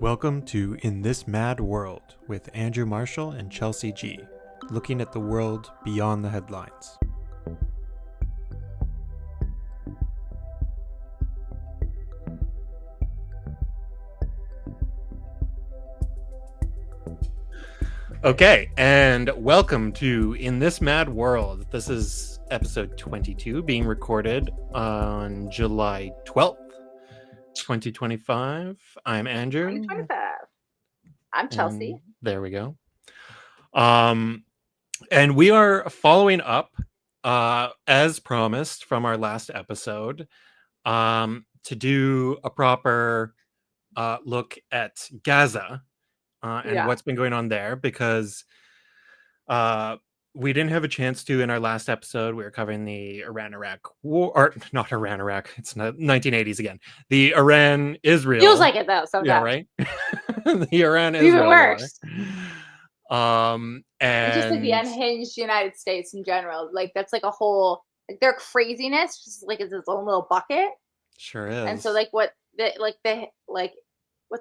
Welcome to In This Mad World with Andrew Marshall and Chelsea G, looking at the world beyond the headlines. Okay, and welcome to In This Mad World. This is episode 22, being recorded on July 12th, 2025. I'm Andrew. 2025. I'm Chelsea. And there we go. And we are following up, as promised from our last episode, to do a proper look at Gaza and what's been going on there, because we didn't have a chance to in our last episode. We were covering the Iran-Iraq war, or not Iran-Iraq. It's not 1980s again. The Iran-Israel. Feels like it though. So yeah, right. The Iran-Israel even worse. And it's just like the unhinged United States in general. Like that's like a whole like their craziness, just like it's its own little bucket. Sure is. And so like what's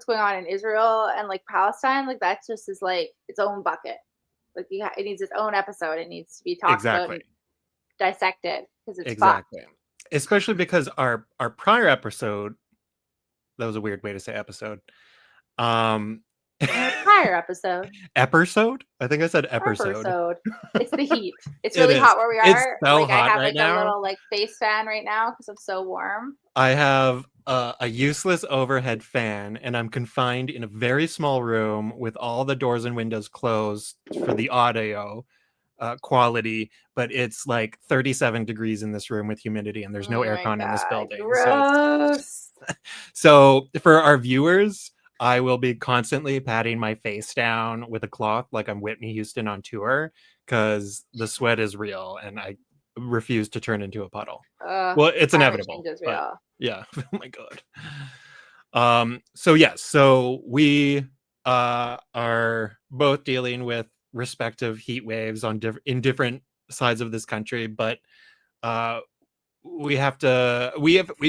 going on in Israel and like Palestine, like that just is like its own bucket. Like it needs its own episode. It needs to be talked about and dissected because it's exactly fucked. Especially because our prior episode, that was a weird way to say episode. Prior episode. Episode? I think I said episode. It's the heat. It's really hot where we are. It's so like hot I have right like now. a little like face fan right now because I'm so warm. I have a useless overhead fan, and I'm confined in a very small room with all the doors and windows closed for the audio quality, but it's like 37 degrees in this room with humidity, and there's no aircon in this building. Gross. So for our viewers, I will be constantly patting my face down with a cloth like I'm Whitney Houston on tour, because the sweat is real and I refuse to turn into a puddle. Well, it's inevitable. But, yeah. Oh my god. So we are both dealing with respective heat waves in different sides of this country, but we've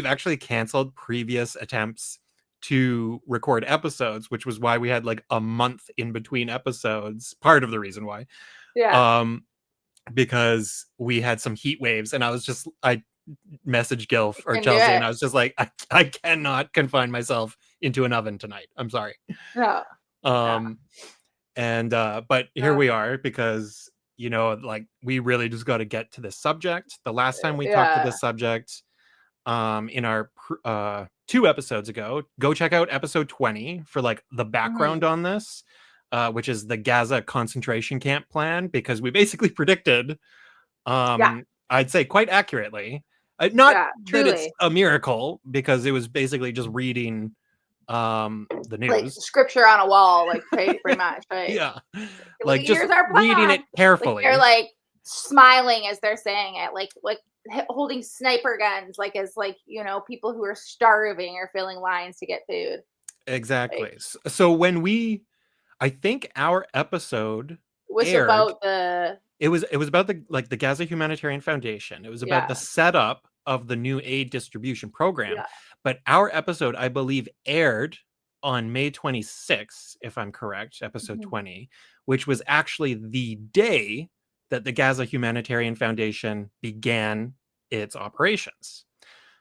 actually canceled previous attempts to record episodes, which was why we had like a month in between episodes. Part of the reason why. Because we had some heat waves, and I messaged Gil or Chelsea, and I was just like, I cannot confine myself into an oven tonight. I'm sorry. No. But here we are, because like we really just got to get to this subject. The last time we talked to this subject, in our 2 episodes ago, go check out episode 20 for like the background on this. Which is the Gaza concentration camp plan, because we basically predicted, I'd say quite accurately, not that it's a miracle, because it was basically just reading the news, like scripture on a wall, like pretty much, right? Yeah, like just reading it carefully. Like they're like smiling as they're saying it, like holding sniper guns, like as like people who are starving or filling lines to get food. Exactly. So when I think our episode was aired, about the. It was about the Gaza Humanitarian Foundation. It was about the setup of the new aid distribution program. Yeah. But our episode, I believe, aired on May 26th, if I'm correct, episode 20, which was actually the day that the Gaza Humanitarian Foundation began its operations.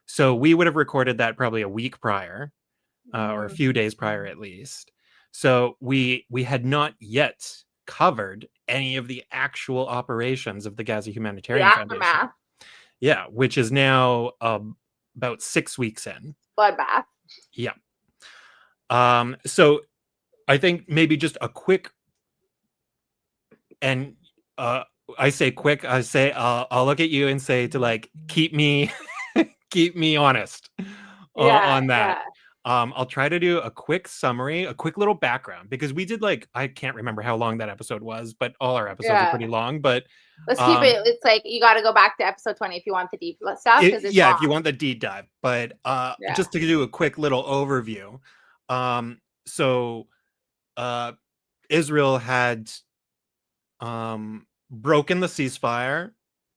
So we would have recorded that probably a week prior, or a few days prior at least. So we had not yet covered any of the actual operations of the Gaza Humanitarian Foundation. Yeah, which is now about 6 weeks in. Bloodbath. Yeah. So I think maybe just a quick, and I say quick, I'll look at you and say to like keep me honest on that. Yeah. I'll try to do a quick summary, a quick little background, because we did I can't remember how long that episode was, but all our episodes are pretty long. But let's keep it. It's like you got to go back to episode 20 if you want the deep stuff. If you want the deep dive. But just to do a quick little overview. So Israel had broken the ceasefire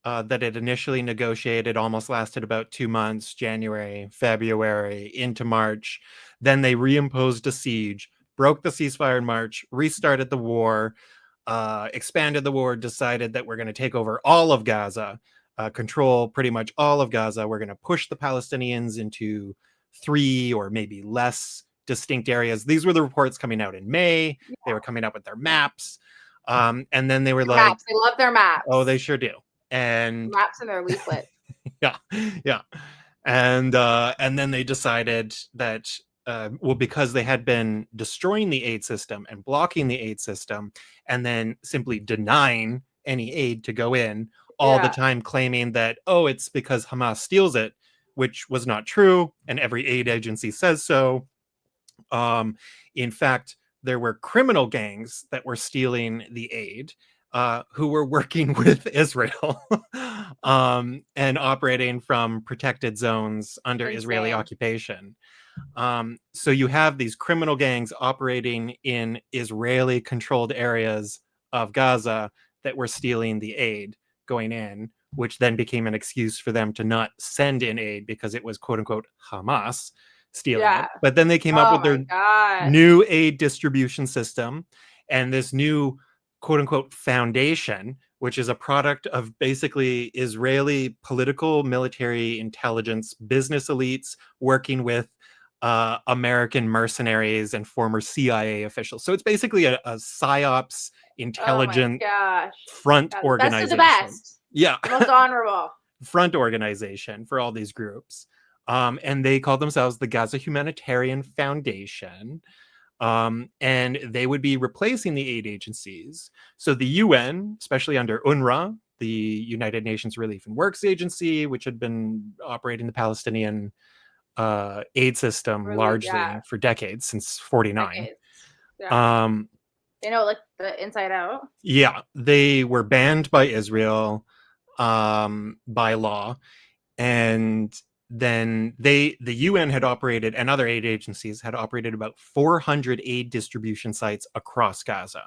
that it initially negotiated, almost lasted about 2 months, January, February, into March. Then they reimposed a siege broke the ceasefire in March, restarted the war, expanded the war, decided that we're going to take over all of Gaza, control pretty much all of Gaza. We're going to push the Palestinians into 3 or maybe less distinct areas. These were the reports coming out in May. Yeah. They were coming up with their maps. And then they were their like, maps. They love their maps. oh, they sure do. And maps in their leaflet. yeah. And then they decided that, well, because they had been destroying the aid system and blocking the aid system and then simply denying any aid to go in all the time, claiming that, oh, it's because Hamas steals it, which was not true. And every aid agency says so. In fact, there were criminal gangs that were stealing the aid, who were working with Israel and operating from protected zones under Israeli occupation. So you have these criminal gangs operating in Israeli-controlled areas of Gaza that were stealing the aid going in, which then became an excuse for them to not send in aid because it was quote-unquote Hamas stealing it. But then they came up with their new aid distribution system and this new quote-unquote foundation, which is a product of basically Israeli political, military, intelligence, business elites working with American mercenaries and former CIA officials. So it's basically a PSYOPs intelligent front organization. Best of the best. Yeah. Most honorable. Front organization for all these groups. And they call themselves the Gaza Humanitarian Foundation. And they would be replacing the aid agencies. So the UN, especially under UNRWA, the United Nations Relief and Works Agency, which had been operating the Palestinian aid system largely for decades, since 49. They know like the inside out. Yeah, they were banned by Israel by law, and then the UN had operated, and other aid agencies had operated about 400 aid distribution sites across Gaza.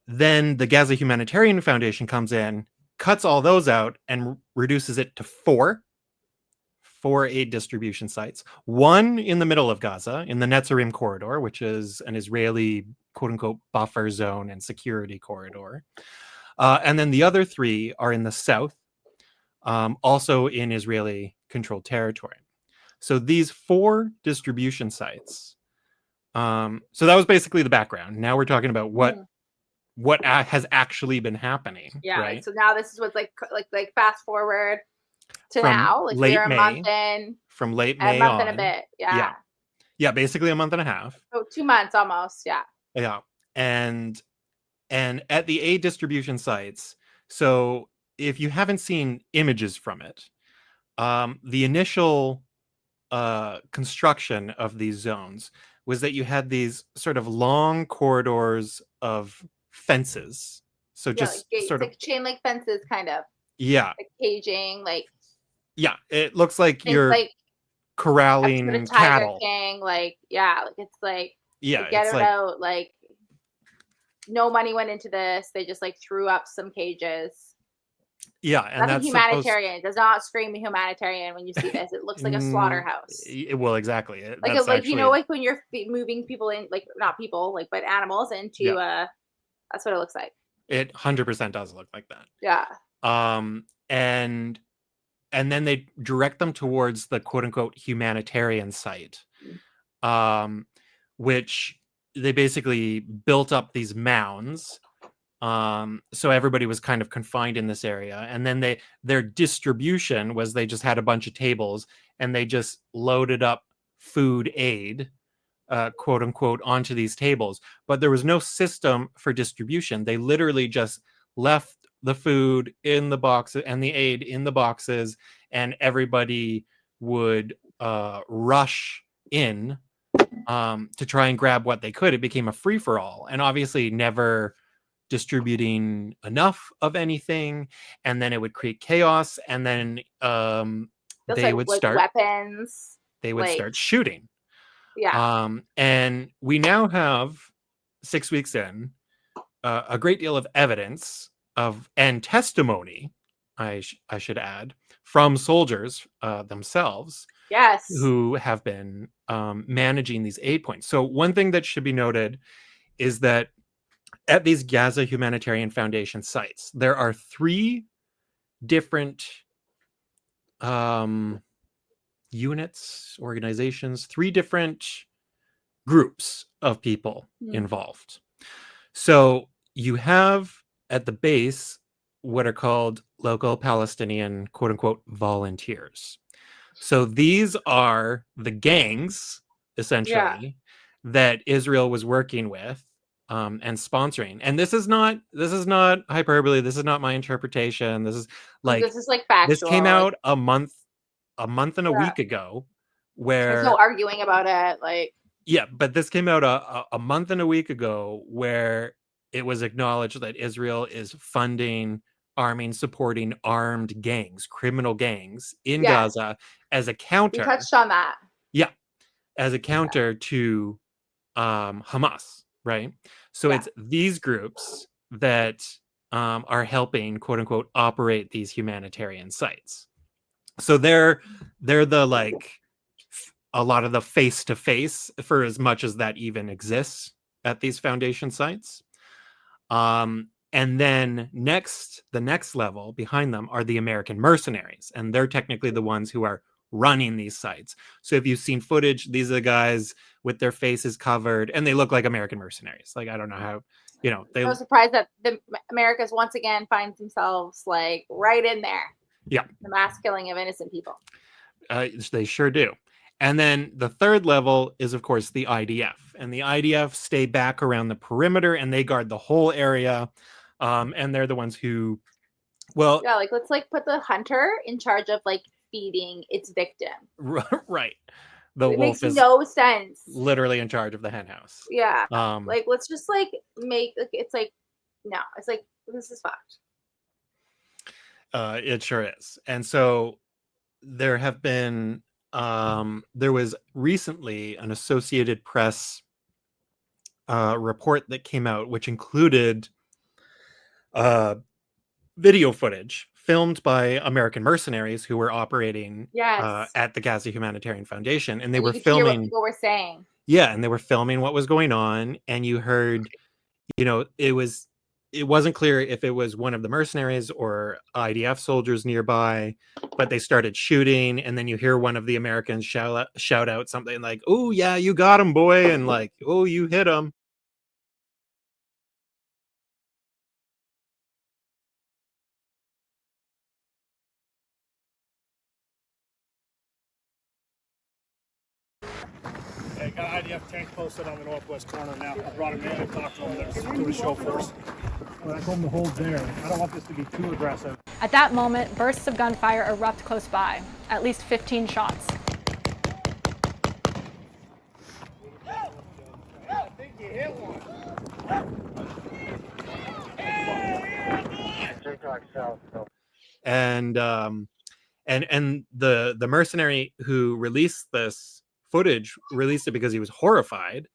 Then the Gaza Humanitarian Foundation comes in, cuts all those out, and reduces it to four aid distribution sites. One in the middle of Gaza, in the Netzarim corridor, which is an Israeli quote-unquote buffer zone and security corridor. And then the other 3 are in the south, also in Israeli-controlled territory. So these 4 distribution sites. So that was basically the background. Now we're talking about what has actually been happening. Yeah. Right? So now this is what's like fast forward to from now, like late we're a May, month in. From late May, a month and a bit. Yeah, basically a month and a half. So 2 months almost. Yeah, and at the aid distribution sites. So if you haven't seen images from it, the initial construction of these zones was that you had these sort of long corridors of fences. So just like sort of like chain link fences, kind of. Yeah. Like caging, like. Yeah, it looks like you're like corralling cattle. King, like it's like get it out. Like no money went into this. They just like threw up some cages. Yeah, and nothing that's humanitarian. It does not scream humanitarian when you see this. It looks like a slaughterhouse. Well, exactly. Like it's like, you know, like when you're moving people in, like not people, like but animals into that's what it looks like. It 100% does look like that. Yeah. And then they direct them towards the quote unquote humanitarian site, which they basically built up these mounds. So everybody was kind of confined in this area. And then their distribution was they just had a bunch of tables and they just loaded up food aid, quote unquote, onto these tables. But there was no system for distribution. They literally just left the food in the boxes and the aid in the boxes, and everybody would rush in to try and grab what they could. It became a free-for-all, and obviously never distributing enough of anything, and then it would create chaos, and then they would start weapons. They would start shooting. And we now have 6 weeks in a great deal of evidence and testimony, I should add, from soldiers themselves Yes. who have been managing these aid points. So one thing that should be noted is that at these Gaza Humanitarian Foundation sites, there are 3 different units, organizations, 3 different groups of people involved. So you have at the base what are called local Palestinian, quote unquote, volunteers. So these are the gangs, essentially, that Israel was working with and sponsoring. And this is not hyperbole. This is not my interpretation. This is This is like factual. came Like, out a month and a week ago, there's where no arguing about it. Like, but this came out a month and a week ago, where it was acknowledged that Israel is funding, arming, supporting armed gangs, criminal gangs in Gaza as a we counter. touched on that. Yeah, as a counter to Hamas, right? So it's these groups that are helping, quote unquote, operate these humanitarian sites. So they're the like a lot of the face to face, for as much as that even exists at these foundation sites. And then the next level behind them are the American mercenaries, and they're technically the ones who are running these sites. So if you've seen footage, these are the guys with their faces covered, and they look like American mercenaries. Like, I don't know how, they. No surprise that the Americas once again finds themselves like right in there. Yeah, the mass killing of innocent people. They sure do. And then the third level is, of course, the IDF. And the IDF stay back around the perimeter, and they guard the whole area. And they're the ones who, like, let's like put the hunter in charge of like feeding its victim. Right. The it wolf makes is no sense. Literally in charge of the hen house. Yeah. Like, let's just like make it's like, no, it's like, this is fucked. It sure is. And so there have been there was recently an Associated Press report that came out, which included video footage filmed by American mercenaries who were operating at the Gaza Humanitarian Foundation, and they were filming hear what people were saying. Yeah, and they were filming what was going on, and you heard, it wasn't clear if it was one of the mercenaries or IDF soldiers nearby, but they started shooting, and then you hear one of the Americans shout out something like, "Oh yeah, you got him, boy," and like, "Oh, you hit him." Hey, got an IDF tank posted on the northwest corner now. I brought him in and talked to him. They're doing a show for us. I told him to hold there. I don't want this to be too aggressive. At that moment, bursts of gunfire erupt close by, at least 15 shots. I think you hit one. And the mercenary who released this footage released it because he was horrified,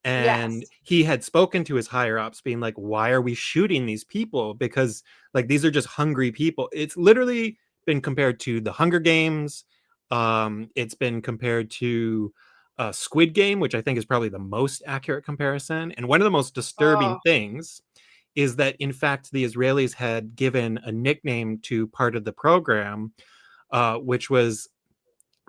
and he had spoken to his higher ups being like, why are we shooting these people? Because like, these are just hungry people. It's literally been compared to the Hunger Games. It's been compared to Squid Game, which I think is probably the most accurate comparison. And one of the most disturbing things is that, in fact, the Israelis had given a nickname to part of the program, which was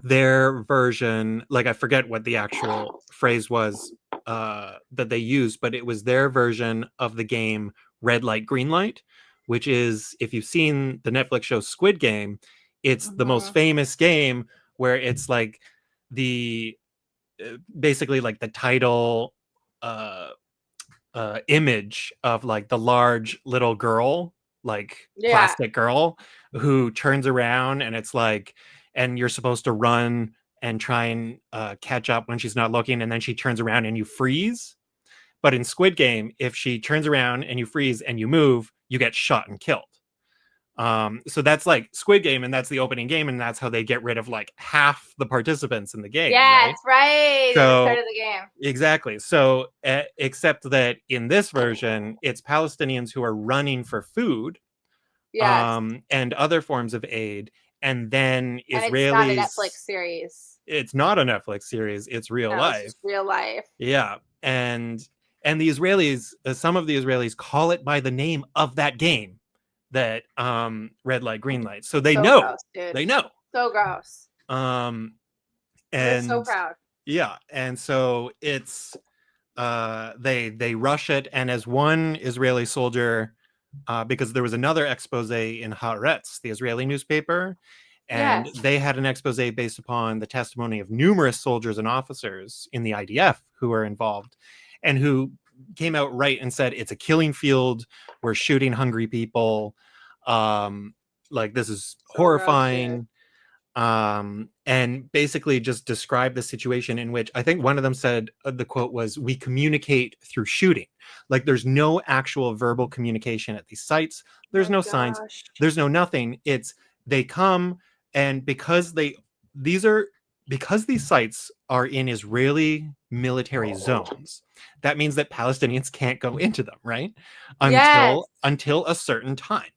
their version, like, I forget what the actual phrase was that they used, but it was their version of the game Red Light, Green Light, which is, if you've seen the Netflix show Squid Game, it's the most famous game where it's like the basically like the title image of like the large little girl, like plastic girl, who turns around, and it's like, and you're supposed to run and try and catch up when she's not looking, and then she turns around and you freeze. But in Squid Game, if she turns around and you freeze and you move, you get shot and killed. So that's like Squid Game, and that's the opening game, and that's how they get rid of like half the participants in the game. Yes, right. So, at the start of the game. Exactly. So, except that in this version, it's Palestinians who are running for food, and other forms of aid, and then And Israelis. it's not a Netflix series. It's not a Netflix series. It's real life. It's just real life. Yeah, and the Israelis, some of the Israelis call it by the name of that game, that red light, green light. So they know. Gross, dude. They know. So gross. And they're so proud. Yeah, and so it's they rush it, and as one Israeli soldier, because there was another expose in Haaretz, the Israeli newspaper, and they had an expose based upon the testimony of numerous soldiers and officers in the IDF who were involved, and who came out right and said it's a killing field. We're shooting hungry people. Like, this is so horrifying. And basically just describe the situation in which, I think one of them said, the quote was, "We communicate through shooting." Like, there's no actual verbal communication at these sites. There's no signs. There's no nothing. It's, they come, and because these sites are in Israeli military zones, that means that Palestinians can't go into them, right? Until a certain time.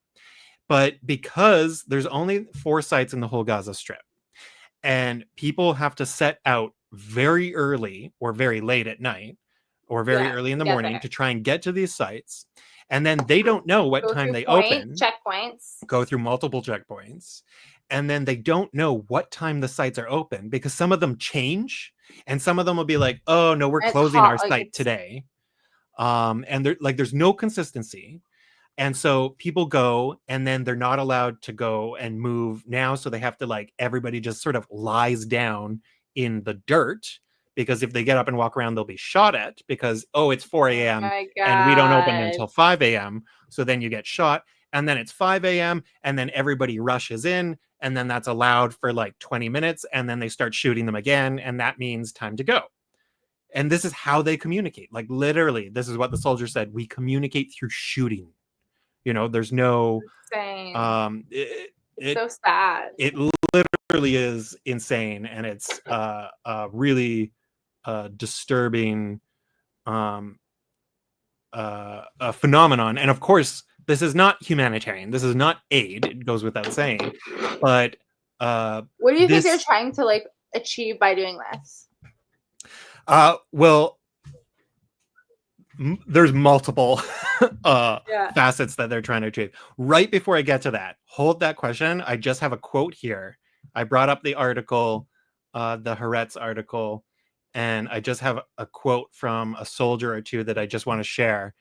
But because there's only 4 sites in the whole Gaza Strip, and people have to set out very early or very late at night or very early in the morning to try and get to these sites, and then they don't know what time they open. Checkpoints. Go through multiple checkpoints, and then they don't know what time the sites are open, because some of them change, and some of them will be like, "Oh no, we're closing our site today," and there's no consistency. And so people go, and then they're not allowed to go and move now. So they have to, like, everybody just sort of lies down in the dirt, because if they get up and walk around, they'll be shot at, because, oh, it's 4 a.m. and we don't open until 5 a.m. So then you get shot, and then it's 5 a.m. and then everybody rushes in, and then that's allowed for like 20 minutes. And then they start shooting them again. And that means time to go. And this is how they communicate. Like, literally, this is what the soldier said. "We communicate through shooting." You know, there's no, it's so sad. It literally is insane. And it's a really disturbing a phenomenon. And of course, this is not humanitarian. This is not aid. It goes without saying. But what do you think they're trying to, like, achieve by doing this? Well, there's multiple facets that they're trying to achieve. Right before I get to that, hold that question. I just have a quote here. I brought up the article, the Haaretz article, and I just have a quote from a soldier or two that I just want to share.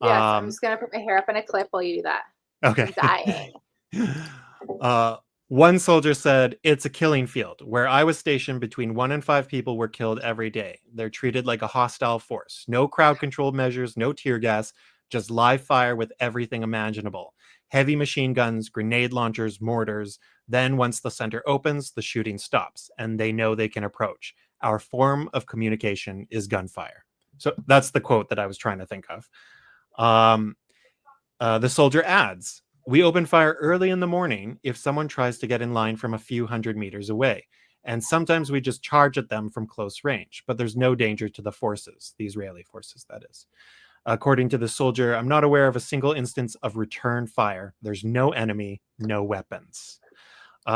Yes, I'm just gonna put my hair up in a clip while you do that. Okay. I'm dying. One soldier said, "It's a killing field. Where I was stationed, between 1 and 5 people were killed every day. They're treated like a hostile force. No crowd control measures, no tear gas, just live fire with everything imaginable. Heavy machine guns, grenade launchers, mortars. Then once the center opens, the shooting stops, and they know they can approach. Our form of communication is gunfire." So that's the quote that I was trying to think of. The soldier adds, "We open fire early in the morning if someone tries to get in line from a few hundred meters away. And sometimes we just charge at them from close range, but there's no danger to the forces," the Israeli forces, that is. According to the soldier, "I'm not aware of a single instance of return fire. There's no enemy, no weapons."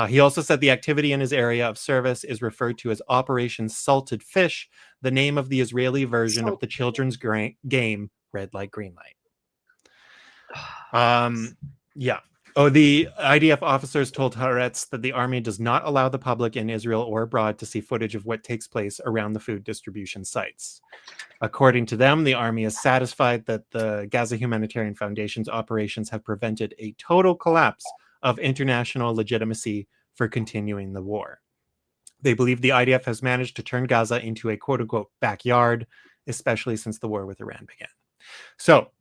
He also said the activity in his area of service is referred to as Operation Salted Fish, the name of the Israeli version of the children's game Red Light, Green Light. Yeah. Oh, the IDF officers told Haaretz that the army does not allow the public in Israel or abroad to see footage of what takes place around the food distribution sites. According to them, the army is satisfied that the Gaza Humanitarian Foundation's operations have prevented a total collapse of international legitimacy for continuing the war. They believe the IDF has managed to turn Gaza into a quote-unquote backyard, especially since the war with Iran began. So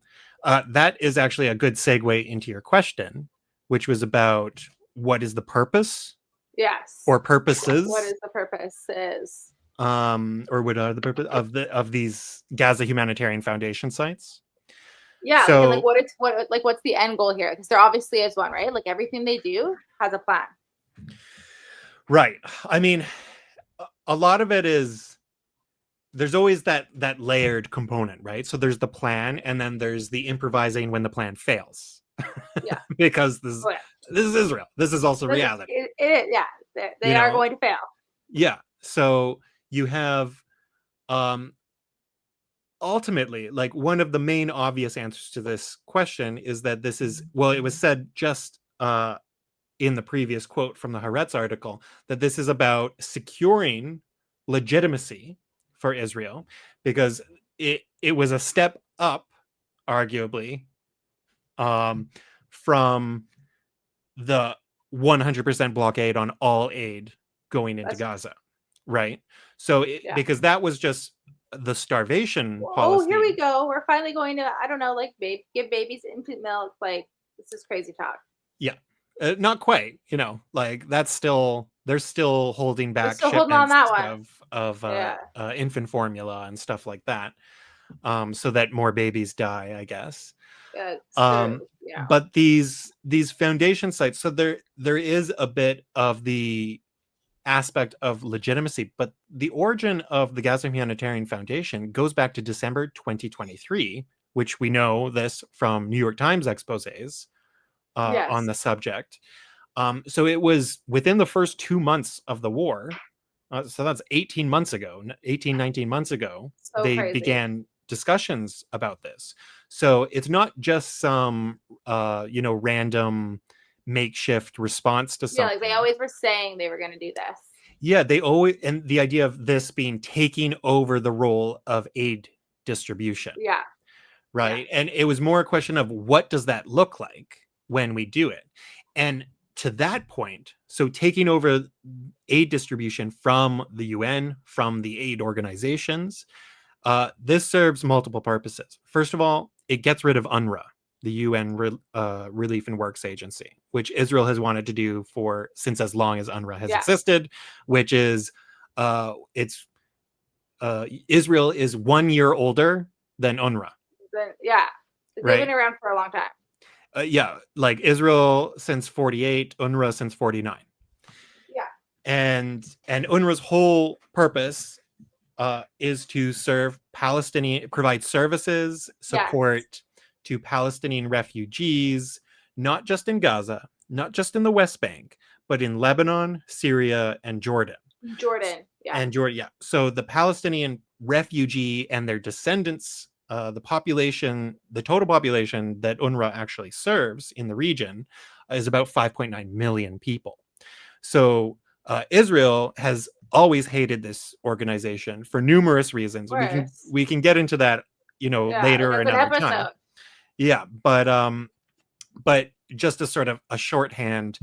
that is actually a good segue into your question, which was about what is the purpose? Yes. Or purposes? What is the purposes? Or what are the purpose of these Gaza Humanitarian Foundation sites? Yeah, so, like what's the end goal here? Because there obviously is one, right? Like everything they do has a plan. Right. I mean, a lot of it is, there's always that layered component, right? So there's the plan, and then there's the improvising when the plan fails. Yeah. Because this is Israel. This is also reality. It is, yeah. They are going to fail. Yeah. So you have ultimately, like, one of the main obvious answers to this question is that this is, well, it was said just in the previous quote from the Haaretz article, that this is about securing legitimacy for Israel, because it was a step up, arguably, from the 100% blockade on all aid going into Gaza, right? So because that was just the starvation policy. Oh, here we go. We're finally going to, I don't know, like give babies infant milk. Like, this is crazy talk. Yeah. Not quite, like that's still, they're still holding back holding on that one. of infant formula and stuff like that, so that more babies die, I guess. But these foundation sites, so there is a bit of the aspect of legitimacy, but the origin of the Gaza Humanitarian Foundation goes back to December 2023, which we know this from New York Times exposés on the subject. So it was within the first 2 months of the war. So that's 18 months ago, 19 months ago, they began discussions about this. So it's not just some, random makeshift response to something. Yeah, like they always were saying they were going to do this. Yeah, they always, and the idea of this being taking over the role of aid distribution. Yeah. Right. Yeah. And it was more a question of what does that look like when we do it? And to that point, so taking over aid distribution from the UN, from the aid organizations, this serves multiple purposes. First of all, it gets rid of UNRWA, the UN Relief and Works Agency, which Israel has wanted to do since as long as UNRWA has existed, which is Israel is 1 year older than UNRWA. They've been around for a long time. Like Israel since 48, UNRWA since 49. Yeah. And UNRWA's whole purpose is to provide services, support to Palestinian refugees, not just in Gaza, not just in the West Bank, but in Lebanon, Syria, and Jordan. And Jordan, yeah. So the Palestinian refugee and their descendants, the total population that UNRWA actually serves in the region is about 5.9 million people. So Israel has always hated this organization for numerous reasons. We can get into that, later or another time. Yeah, but just as sort of a shorthand,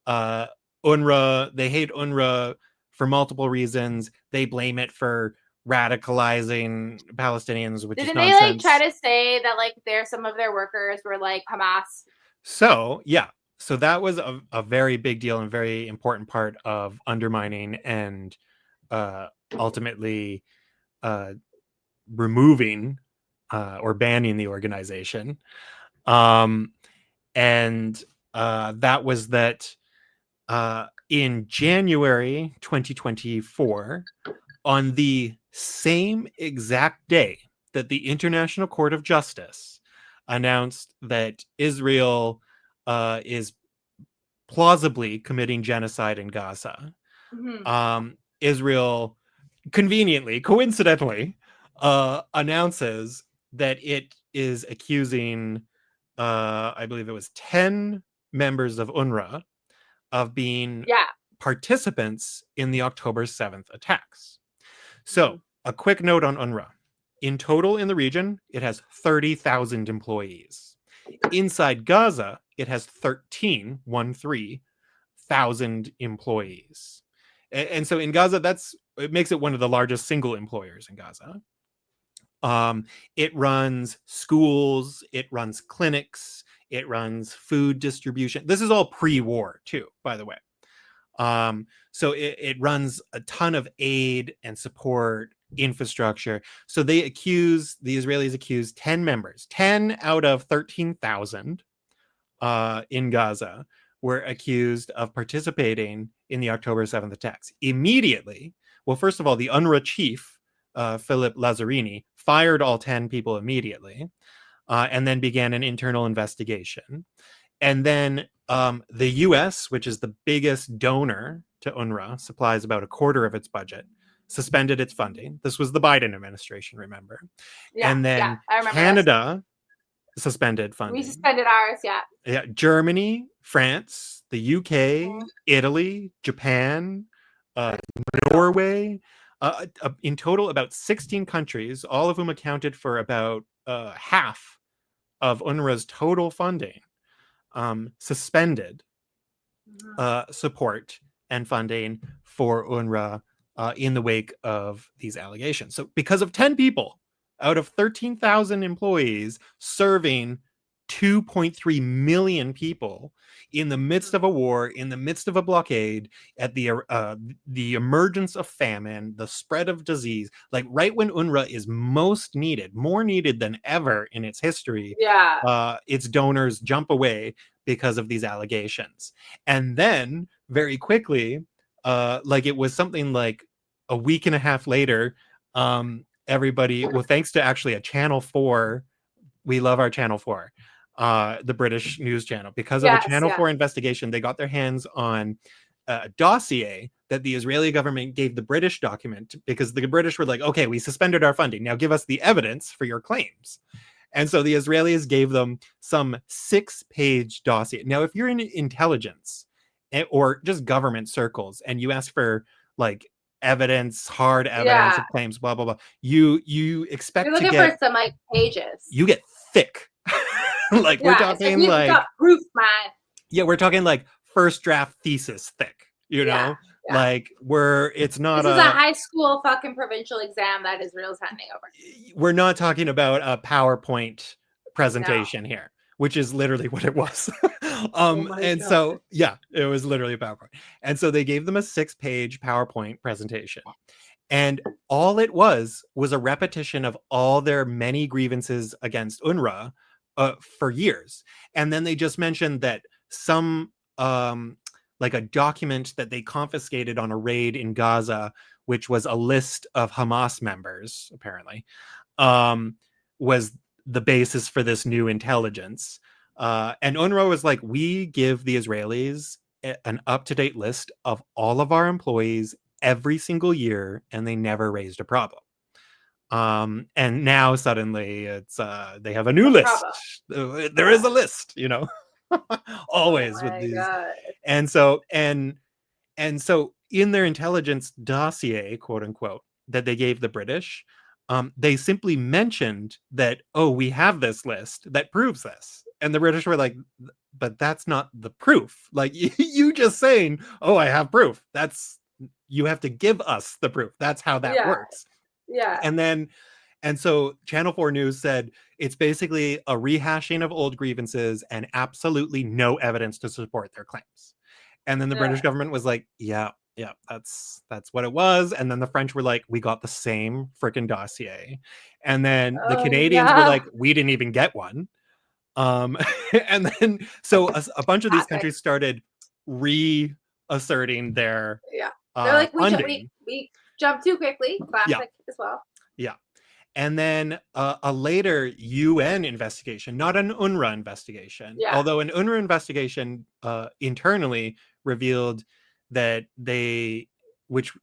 UNRWA, they hate UNRWA for multiple reasons. They blame it for radicalizing Palestinians, which is nonsense. Didn't they try to say that some of their workers were Hamas? So so that was a very big deal and very important part of undermining and ultimately removing or banning the organization. And that was that in January 2024, on the same exact day that the International Court of Justice announced that Israel is plausibly committing genocide in Gaza, Israel coincidentally announces that it is accusing, I believe it was 10 members of UNRWA of being participants in the October 7th attacks. So a quick note on UNRWA. In total in the region, it has 30,000 employees. Inside Gaza, it has 13,000 employees. And so in Gaza, it makes it one of the largest single employers in Gaza. It runs schools, it runs clinics, it runs food distribution. This is all pre-war too, by the way. So it runs a ton of aid and support infrastructure. So the Israelis accuse 10 members, 10 out of 13,000 in Gaza were accused of participating in the October 7th attacks. Immediately, well, first of all, the UNRWA chief, Philip Lazzarini, fired all 10 people immediately, and then began an internal investigation. And then The US, which is the biggest donor to UNRWA, supplies about a quarter of its budget, suspended its funding. This was the Biden administration, remember? Yeah, And then I remember Canada suspended funding. We suspended ours, Yeah, Germany, France, the UK, Italy, Japan, Norway, in total about 16 countries, all of whom accounted for about half of UNRWA's total funding, suspended support and funding for UNRWA in the wake of these allegations. So because of 10 people out of 13,000 employees serving 2.3 million people in the midst of a war, in the midst of a blockade, at the emergence of famine, the spread of disease, like right when UNRWA is most needed, more needed than ever in its history, its donors jump away because of these allegations. And then very quickly, like it was something like a week and a half later, everybody, well, thanks to actually a Channel 4, we love our Channel 4, the British news channel, because of a Channel 4 investigation, they got their hands on a dossier that the Israeli government gave the British document, because the British were like, okay, we suspended our funding, now give us the evidence for your claims. And so the Israelis gave them some 6-page dossier. Now, if you're in intelligence or just government circles and you ask for like evidence, hard evidence of claims, blah, blah, blah, you expect You're looking to get for some like pages. You get thick. Like we're talking like got proof, man. Yeah, we're talking like first draft thesis thick, you know? Like it's not this is a high school fucking provincial exam that Israel's handing over. We're not talking about a PowerPoint presentation here, which is literally what it was. And God. So yeah, it was literally a PowerPoint. And so they gave them a 6-page PowerPoint presentation. And all it was a repetition of all their many grievances against UNRWA for years. And then they just mentioned that some like a document that they confiscated on a raid in Gaza, which was a list of Hamas members, apparently, was the basis for this new intelligence. And UNRWA was like, we give the Israelis an up-to-date list of all of our employees every single year, and they never raised a problem. And now suddenly it's they have a new list. There is a list, you know. Always with these. God. And so in their intelligence dossier, quote unquote, that they gave the British, they simply mentioned that, oh, we have this list that proves this. And the British were like, but that's not the proof. Like you just saying, oh, I have proof. You have to give us the proof. That's how that works. Yeah. And so Channel 4 News said it's basically a rehashing of old grievances and absolutely no evidence to support their claims. And then the British government was like, yeah, that's what it was. And then the French were like, we got the same freaking dossier. And then the Canadians were like, we didn't even get one. And then so a bunch of these countries started reasserting their they're like, we jumped too quickly. Classic as well. Yeah. And then a later UN investigation, not an UNRWA investigation, although an UNRWA investigation internally revealed that which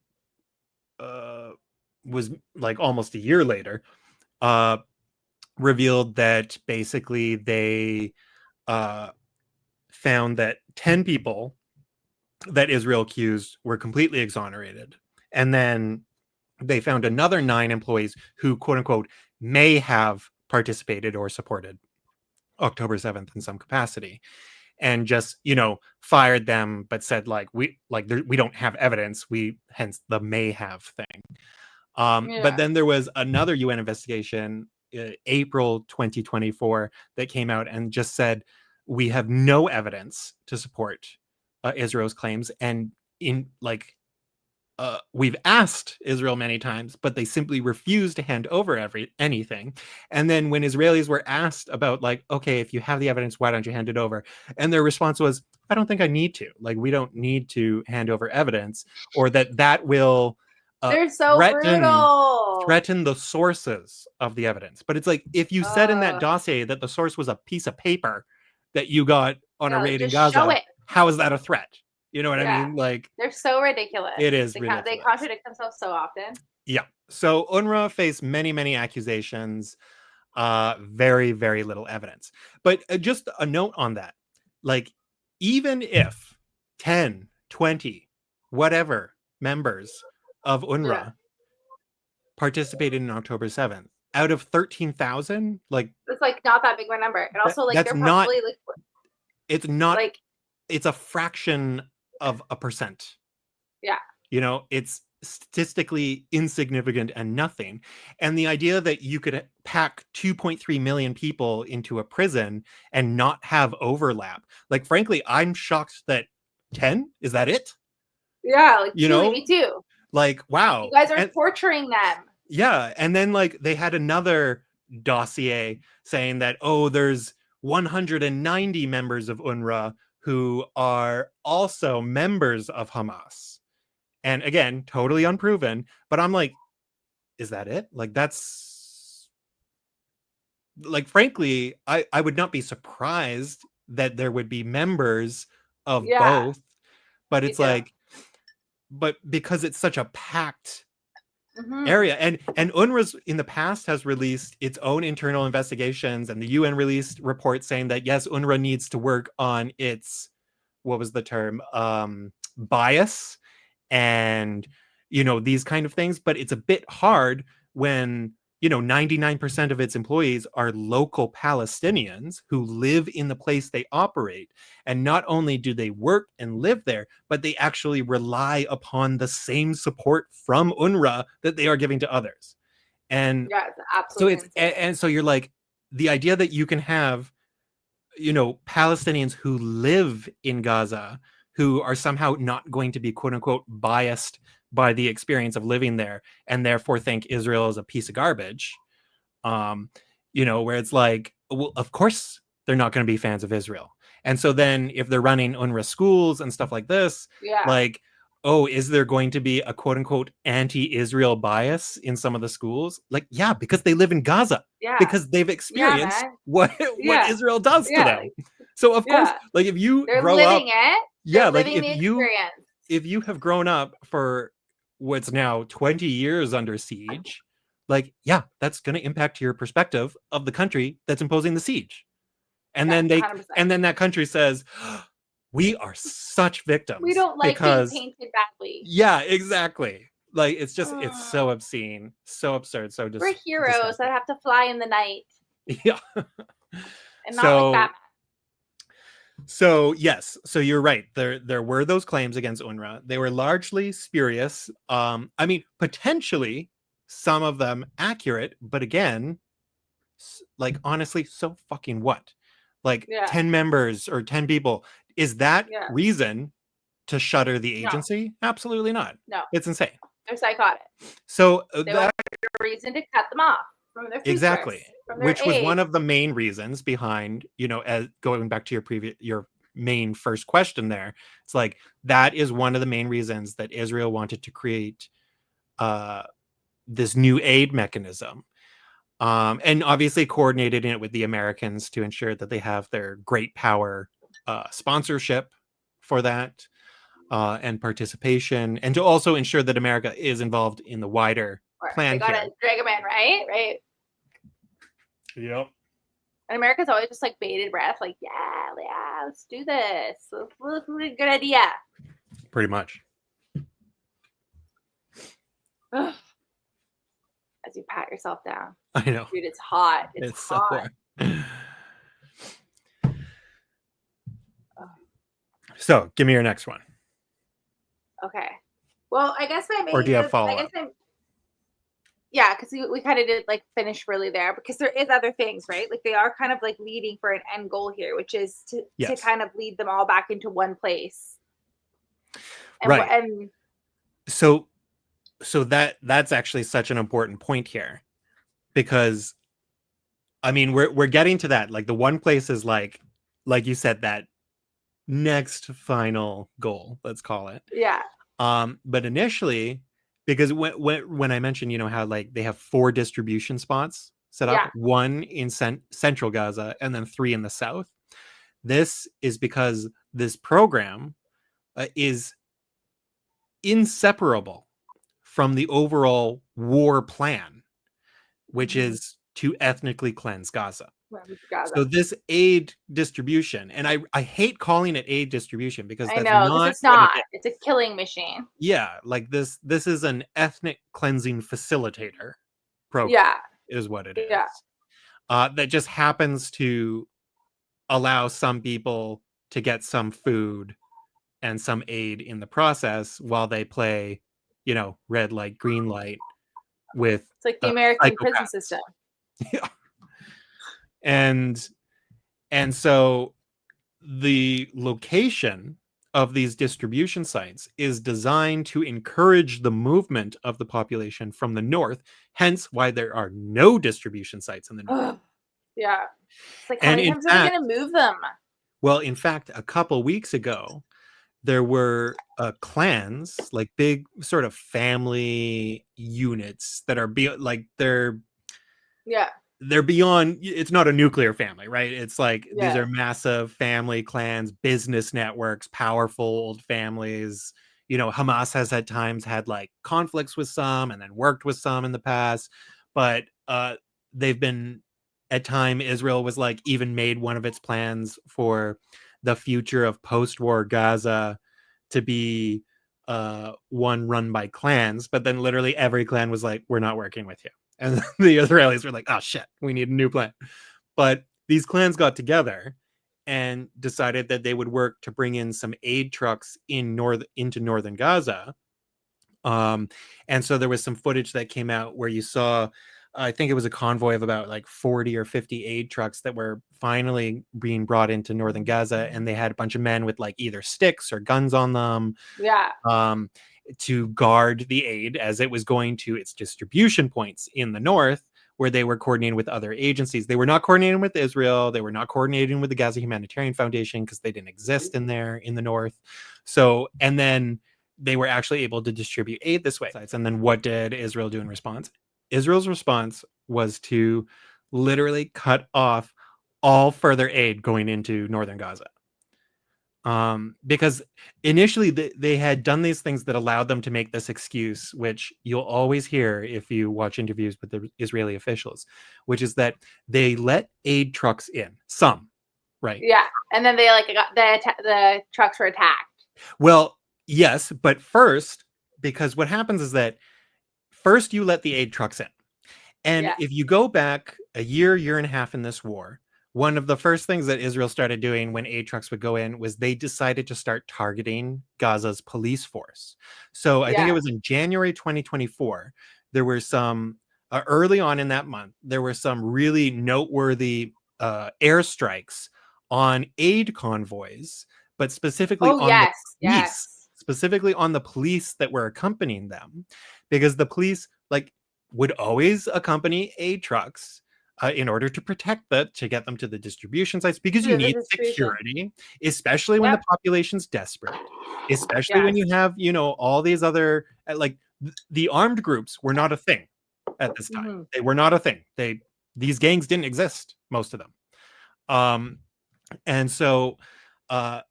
was like almost a year later, revealed that basically they found that 10 people that Israel accused were completely exonerated. And then they found another 9 employees who, quote unquote, may have participated or supported October 7th in some capacity, and just, you know, fired them, but said like, we don't have evidence. Hence the may have thing. But then there was another UN investigation, April 2024, that came out and just said, we have no evidence to support Israel's claims. And we've asked Israel many times, but they simply refuse to hand over anything. And then when Israelis were asked about like, okay, if you have the evidence, why don't you hand it over? And their response was, I don't think I need to. Like, we don't need to hand over evidence, or that will they're so brutal. Threaten the sources of the evidence. But it's like, if you said in that dossier that the source was a piece of paper that you got on a raid in just show Gaza, it. how is that a threat? You know what I mean? Like, they're so ridiculous. It is They ridiculous. contradict themselves so often. Yeah. So UNRWA faced many, many accusations, very, very little evidence. But just a note on that. Like, even if 10, 20, whatever members of UNRWA participated in October 7th, out of 13,000, like, it's like not that big of a number. And also, like, that's they're probably not, like, it's not, like, it's a fraction of a percent. Yeah. You know, it's statistically insignificant and nothing. And the idea that you could pack 2.3 million people into a prison and not have overlap. Like, frankly, I'm shocked that 10, is that it? Yeah, like, you truly, know, me too. Like, wow. You guys are torturing them. Yeah. And then, like, they had another dossier saying that, oh, there's 190 members of UNRWA who are also members of Hamas. And again, totally unproven, but I'm like, is that it? Like, that's, like, frankly, I would not be surprised that there would be members of both, but it's like, but because it's such a packed area, and UNRWA's in the past has released its own internal investigations, and the UN released reports saying that yes, UNRWA needs to work on its, what was the term, bias, and these kind of things. But it's a bit hard when 99% of its employees are local Palestinians who live in the place they operate, and not only do they work and live there, but they actually rely upon the same support from UNRWA that they are giving to others. And it's absolutely so and so you're like, the idea that you can have Palestinians who live in Gaza who are somehow not going to be quote unquote biased by the experience of living there and therefore think Israel is a piece of garbage, where it's like, well, of course they're not going to be fans of Israel. And so then if they're running UNRWA schools and stuff like this, like, oh, is there going to be a quote unquote anti-Israel bias in some of the schools? Like, yeah, because they live in Gaza, because they've experienced what Israel does to them. So of course, like, if you grow up, like if you have grown up for what's now 20 years under siege, like, yeah, that's going to impact your perspective of the country that's imposing the siege. And then 100%. And then that country says, we are such victims. We don't like being painted badly. Yeah, exactly. Like, it's just, it's so obscene, so absurd, so we're heroes that have to fly in the night. Yeah. And not like Batman. So yes, so you're right. There were those claims against UNRWA. They were largely spurious. I mean, potentially some of them accurate, but again, like, honestly, so fucking what? Like, 10 members or 10 people, is that reason to shutter the agency? No. Absolutely not. No, it's insane. They're psychotic. So they want a reason to cut them off from their futures, exactly, from their which was one of the main reasons behind, as going back to your main first question there. It's like, that is one of the main reasons that Israel wanted to create this new aid mechanism, and obviously coordinated it with the Americans to ensure that they have their great power sponsorship for that, and participation, and to also ensure that America is involved in the wider plan. They gotta drag them in, right? Yep. And America's always just like bated breath, like, yeah, let's do this. Let's do a good idea. Pretty much. As you pat yourself down. I know. Dude, it's hot. It's hot. So, give me your next one. Okay. Well, I guess my main... Or do you have follow-up? Yeah, because we kind of did like finish really there, because there is other things, right? Like, they are kind of like leading for an end goal here, which is to kind of lead them all back into one place. And, right. And so that's actually such an important point here, because I mean, we're getting to that. Like, the one place is like you said, that next final goal, let's call it. Yeah. But initially, because when I mentioned, how like they have 4 distribution spots set up, 1 in central Gaza and then 3 in the south. This is because this program is inseparable from the overall war plan, which is to ethnically cleanse Gaza. So this aid distribution, and I hate calling it aid distribution because I that's know, because not it's what not. it is. It's a killing machine. Yeah, like this is an ethnic cleansing facilitator program, is what it is. Yeah. That just happens to allow some people to get some food and some aid in the process while they play, red light, green light with It's like the American prison psychopaths. system. Yeah. And so the location of these distribution sites is designed to encourage the movement of the population from the north, hence why there are no distribution sites in the north. Yeah. It's like, how And many in times are they going to move them? Well, in fact, a couple weeks ago, there were clans, like big sort of family units that are they're beyond. It's not a nuclear family, right? It's like these are massive family clans, business networks, powerful old families. Hamas has at times had like conflicts with some and then worked with some in the past, but they've been at time Israel was like even made one of its plans for the future of post-war Gaza to be one run by clans, but then literally every clan was like, we're not working with you. And the Israelis were like, oh shit, we need a new plan. But these clans got together and decided that they would work to bring in some aid trucks into northern Gaza. And so there was some footage that came out where you saw, I think it was a convoy of about like 40 or 50 aid trucks that were finally being brought into northern Gaza, and they had a bunch of men with like either sticks or guns on them. To guard the aid as it was going to its distribution points in the north, where they were coordinating with other agencies. They were not coordinating with Israel. They were not coordinating with the Gaza Humanitarian Foundation because they didn't exist in the north. So, and then they were actually able to distribute aid this way. And then what did Israel do in response? Israel's response was to literally cut off all further aid going into northern Gaza. Because initially they had done these things that allowed them to make this excuse, which you'll always hear if you watch interviews with the Israeli officials, which is that they let aid trucks in, some, right? Yeah, and then they got the trucks were attacked. Well, yes, but first, because what happens is that first you let the aid trucks in, and if you go back a year and a half in this war, one of the first things that Israel started doing when aid trucks would go in was they decided to start targeting Gaza's police force. So I think it was in January 2024, there were some, early on in that month, there were some really noteworthy airstrikes on aid convoys, but specifically on the police, specifically on the police that were accompanying them, because the police would always accompany aid trucks in order to protect to get them to the distribution sites, because you need security, especially when the population's desperate, especially when you have, all these other, the armed groups were not a thing at this time. They were not a thing. These gangs didn't exist, most of them. And so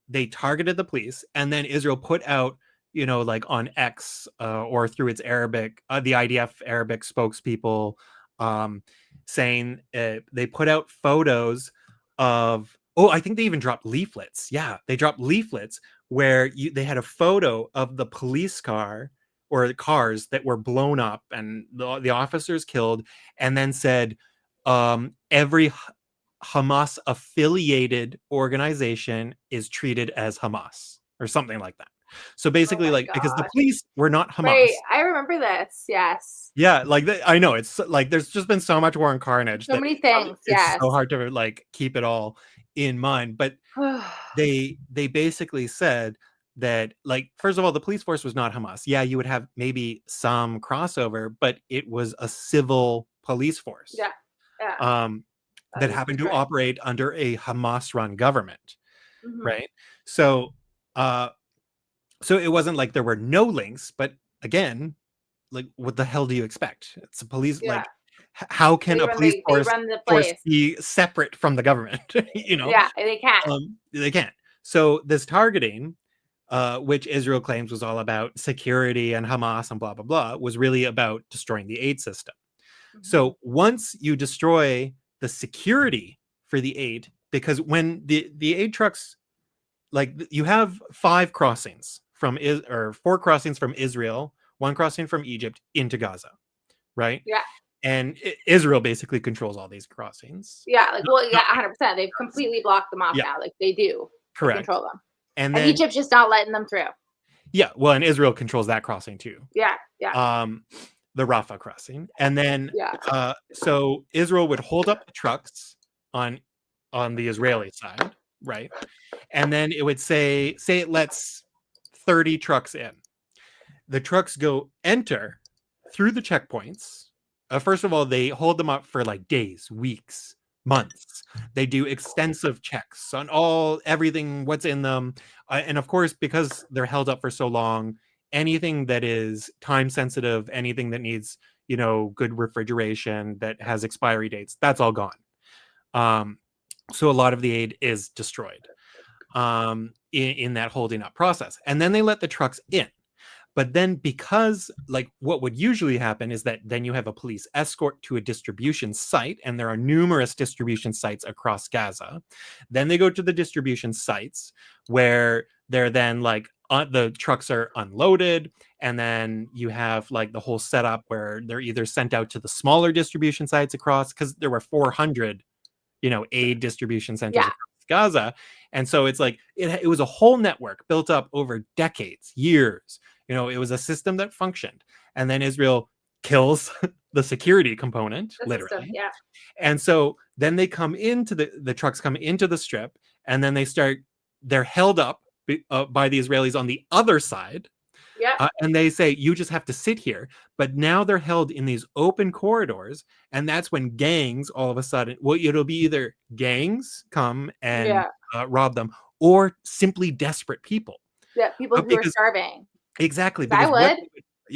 they targeted the police, and then Israel put out, on X or through its Arabic, the IDF Arabic spokespeople, saying they put out photos of, I think they even dropped leaflets. Yeah, they dropped leaflets where they had a photo of the police car or the cars that were blown up and the officers killed, and then said every Hamas affiliated organization is treated as Hamas or something like that. So basically, because the police were not Hamas. Right, I remember this. Yes. Yeah, I know it's like there's just been so much war and carnage. So many things. It's so hard to keep it all in mind. But they basically said that, first of all, the police force was not Hamas. Yeah, you would have maybe some crossover, but it was a civil police force. That happened to operate under a Hamas-run government, right? So, so it wasn't like there were no links, but again, what the hell do you expect? It's a police how can a police force the place. be separate from the government? Yeah, they can't. They can't. So this targeting, which Israel claims was all about security and Hamas and blah blah blah, was really about destroying the aid system. So once you destroy the security for the aid, because when the aid trucks, like you have 5 crossings or 4 crossings from Israel, 1 crossing from Egypt into Gaza, right? Yeah. And Israel basically controls all these crossings. Yeah, like, well, yeah, 100%. They've completely blocked them off now. Like, they do. Correct. They control them. And then Egypt's just not letting them through. Yeah, well, and Israel controls that crossing too. Yeah. The Rafah crossing. And then so Israel would hold up the trucks on the Israeli side, right? And then it would say it lets 30 trucks in. The trucks enter through the checkpoints. First of all, they hold them up for like days, weeks, months. They do extensive checks on everything, what's in them. And of course, because they're held up for so long, anything that is time sensitive, anything that needs, good refrigeration, that has expiry dates, that's all gone. So a lot of the aid is destroyed in that holding up process. And then they let the trucks in. But then because what would usually happen is that then you have a police escort to a distribution site, and there are numerous distribution sites across Gaza. Then they go to the distribution sites where they're then the trucks are unloaded, and then you have the whole setup where they're either sent out to the smaller distribution sites across, because there were 400, aid distribution centers across Gaza. And so it's it was a whole network built up over decades, years. It was a system that functioned. And then Israel kills the security component, literally. System, yeah. And so then they come into the trucks come into the strip, and then they're held up by the Israelis on the other side. Yeah. And they say, you just have to sit here. But now they're held in these open corridors. And that's when gangs, all of a sudden, it'll be either gangs come and rob them, or simply desperate people. Yeah, people who are starving. Exactly. I would.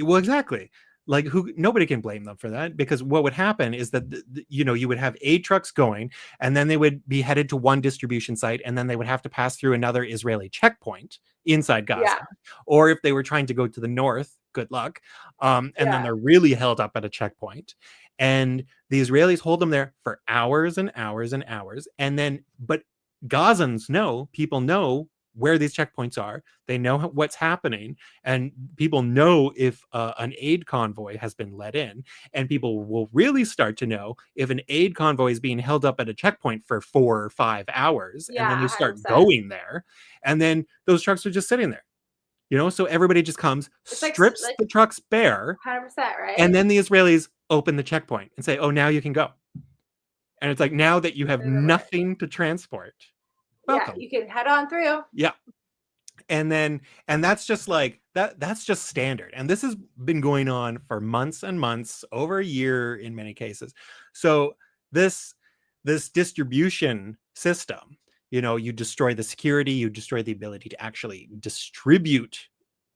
Well, exactly. Nobody can blame them for that, because what would happen is that, you would have aid trucks going, and then they would be headed to one distribution site, and then they would have to pass through another Israeli checkpoint inside Gaza. Yeah. Or if they were trying to go to the north, good luck. And then they're really held up at a checkpoint. And the Israelis hold them there for hours and hours and hours. But Gazans people know where these checkpoints are. They know what's happening, and people know if an aid convoy has been let in, and people will really start to know if an aid convoy is being held up at a checkpoint for 4 or 5 hours. And then you start 100%. going there, and then those trucks are just sitting there, so everybody just comes, strips the trucks bare, 100%, right? and then the Israelis open the checkpoint and say, oh, now you can go. And it's now that you have nothing to transport, welcome. Yeah, you can head on through. Yeah. And that's just that's just standard. And this has been going on for months and months, over a year in many cases. So this distribution system, you destroy the security, you destroy the ability to actually distribute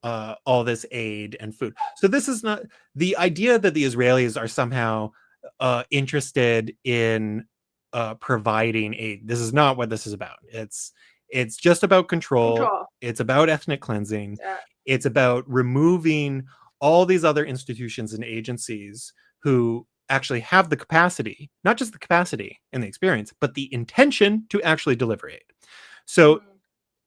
all this aid and food. So this is not the idea that the Israelis are somehow interested in providing aid. This is not what this is about. It's just about control. It's about ethnic cleansing. Yeah. It's about removing all these other institutions and agencies who actually have the capacity, not just the capacity and the experience, but the intention to actually deliver aid. So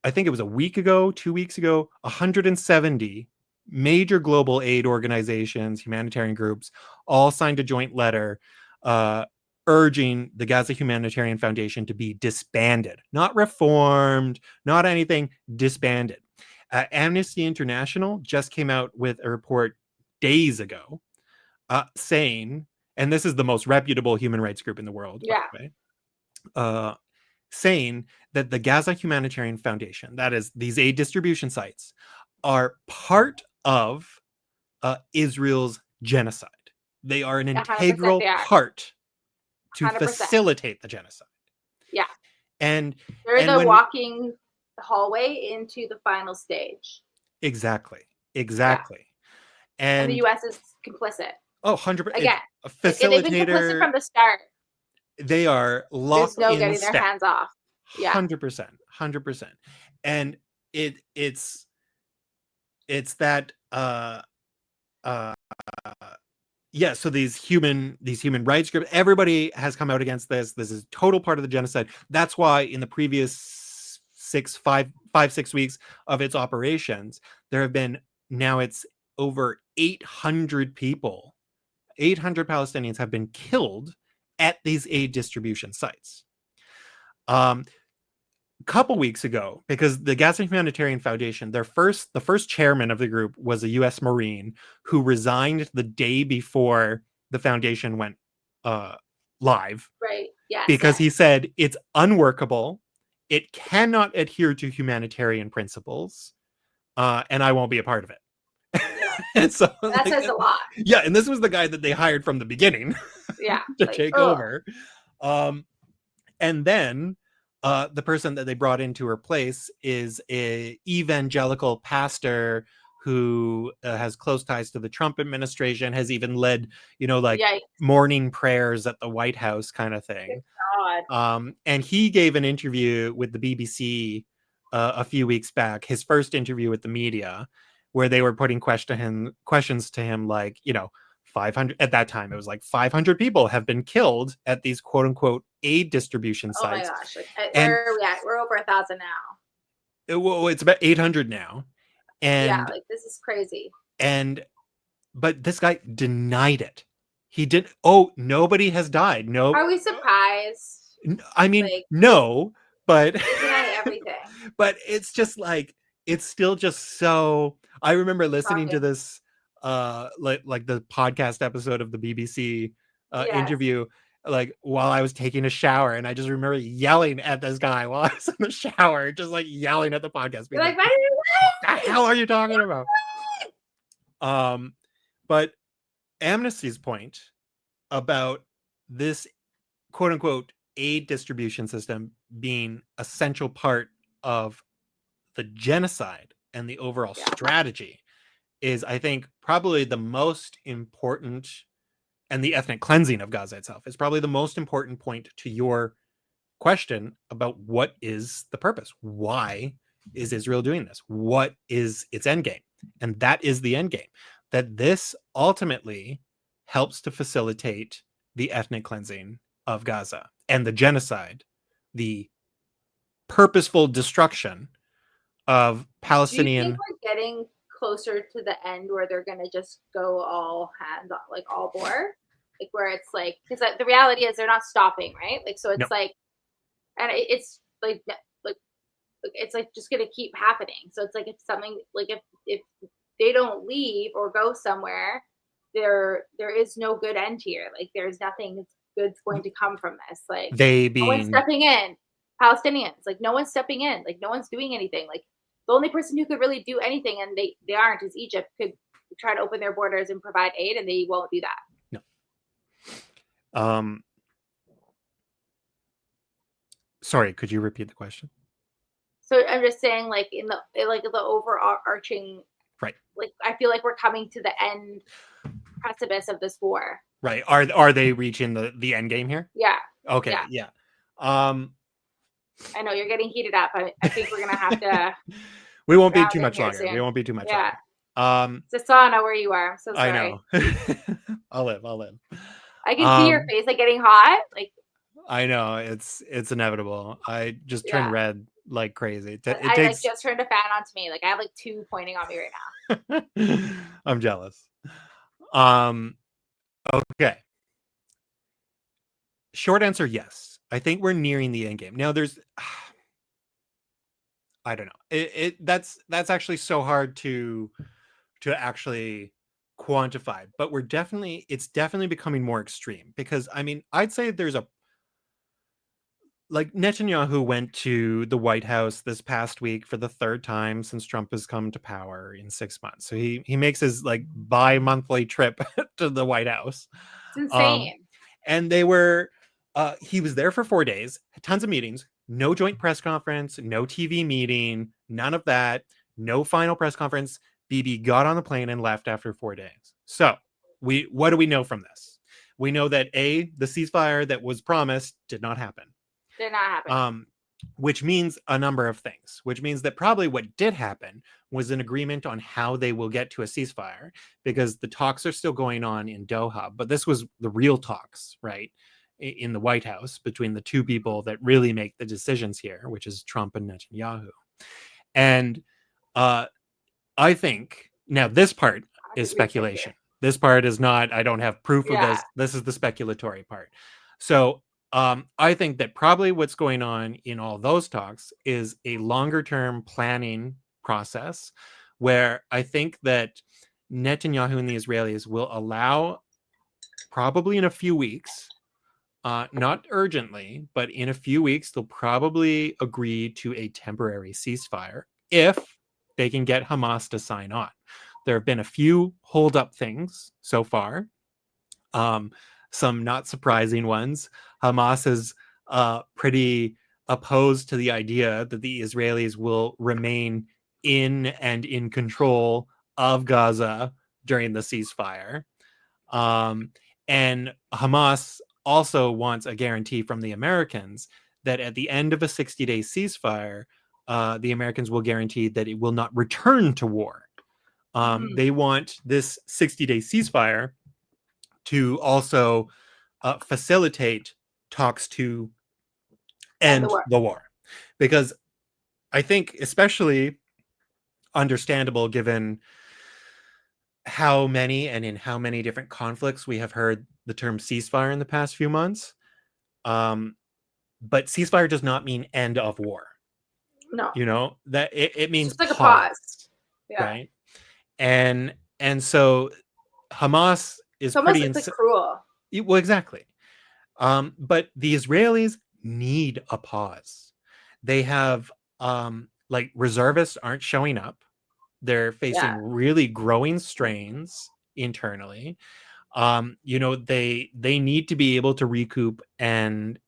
I think it was a week ago, 2 weeks ago, 170 major global aid organizations, humanitarian groups, all signed a joint letter urging the Gaza Humanitarian Foundation to be disbanded, not reformed, not anything, disbanded. Amnesty International just came out with a report days ago saying, and this is the most reputable human rights group in the world, by the way, saying that the Gaza Humanitarian Foundation, that is these aid distribution sites, are part of Israel's genocide. They are an integral part to 100%. facilitate the genocide. Yeah. And they're the walking hallway into the final stage. Exactly. Yeah. And the US is complicit. Oh, 100%. Again, A like, they've been complicit facilitator. from the start. They are There's locked no in getting their step. hands off. Yeah. 100%. 100%. And it's that yeah, so these human rights groups, everybody has come out against this. This is total part of the genocide. That's why in the previous 6 weeks of its operations, there have been, now it's over 800 people, 800 Palestinians have been killed at these aid distribution sites. Couple weeks ago, because the Gaza Humanitarian Foundation, the first chairman of the group was a U.S. Marine who resigned the day before the foundation went live. Right. Yes. Because he said it's unworkable, it cannot adhere to humanitarian principles, and I won't be a part of it. And so that says a lot. Yeah, and this was the guy that they hired from the beginning. Yeah. To take over. And then the person that they brought in to replace is a evangelical pastor who has close ties to the Trump administration, has even led, Yikes. morning prayers at the White House kind of thing. And he gave an interview with the BBC a few weeks back, his first interview with the media, where they were putting questions to him like, 500 at that time, it was like 500 people have been killed at these quote unquote aid distribution sites. Oh my gosh. Where are we at? We're over 1,000 now. It's about 800 now. And yeah, like this is crazy. But this guy denied it. He did. Oh, nobody has died. No. Are we surprised? I mean, no, but they deny everything. But it's just like, it's still just so. I remember listening to this like the podcast episode of the BBC interview, like while I was taking a shower, and I just remember yelling at this guy while I was in the shower, just like yelling at the podcast. You're like, what the hell are you talking about? But Amnesty's point about this quote unquote aid distribution system being a central part of the genocide and the overall strategy is, I think, probably the most important, and the ethnic cleansing of Gaza itself is probably the most important point to your question about what is the purpose. Why is Israel doing this? What is its end game? And that is the end game, that this ultimately helps to facilitate the ethnic cleansing of Gaza and the genocide, the purposeful destruction of Palestinian. Do you think we're getting closer to the end where they're going to just go all hands on, like all bore, like where it's like, because the reality is they're not stopping, right? Like, so it's like, and it's like it's like just going to keep happening. So it's like, if something like if they don't leave or go somewhere, there is no good end here. Like there's nothing good's going to come from this. Like no one's stepping in. Palestinians, like no one's stepping in. Like no one's doing anything. Like the only person who could really do anything, and they aren't, is Egypt. Could try to open their borders and provide aid, and they won't do that. No. Sorry, could you repeat the question? So I'm just saying, like in the overarching, right? Like I feel like we're coming to the end precipice of this war. Right. Are they reaching the end game here? Yeah. Okay. Yeah. I know you're getting heated up. I think we're gonna have to. We won't be too much longer. Soon. We won't be too much longer. It's a sauna where you are. I'm so sorry. I know. I'll live. I can see your face like getting hot. Like I know it's inevitable. I just turn red like crazy. I just turned a fan on to me. Like I have like two pointing on me right now. I'm jealous. Okay. Short answer, yes. I think we're nearing the end game. Now there's I don't know. That's actually so hard to actually quantify, but it's definitely becoming more extreme, because I mean, I'd say there's like Netanyahu went to the White House this past week for the third time since Trump has come to power in 6 months. So he makes his like bi-monthly trip to the White House. It's insane. And they were he was there for 4 days, tons of meetings, no joint press conference, no TV meeting, none of that, no final press conference. Bibi got on the plane and left after 4 days. So what do we know from this? We know that the ceasefire that was promised did not happen. Did not happen. Which means a number of things, which means that probably what did happen was an agreement on how they will get to a ceasefire, because the talks are still going on in Doha, but this was the real talks, right, in the White House between the two people that really make the decisions here, which is Trump and Netanyahu. And I think now this part is speculation. This part is not, I don't have proof of this. This is the speculatory part. So I think that probably what's going on in all those talks is a longer term planning process where I think that Netanyahu and the Israelis will allow, probably in a few weeks, not urgently, but in a few weeks, they'll probably agree to a temporary ceasefire if they can get Hamas to sign on. There have been a few hold up things so far. Some not surprising ones. Hamas is pretty opposed to the idea that the Israelis will remain in control of Gaza during the ceasefire. And Hamas also wants a guarantee from the Americans that at the end of a 60-day ceasefire, the Americans will guarantee that it will not return to war. They want this 60-day ceasefire to also facilitate talks to end the war. Because I think, especially understandable given how many and in how many different conflicts we have heard the term ceasefire in the past few months. But ceasefire does not mean end of war. No. You know, that it means it's like pause. A pause. Yeah. Right. And so Hamas is pretty like cruel. Well, exactly. But the Israelis need a pause. They have like reservists aren't showing up. They're facing really growing strains internally. You know, they need to be able to recoup and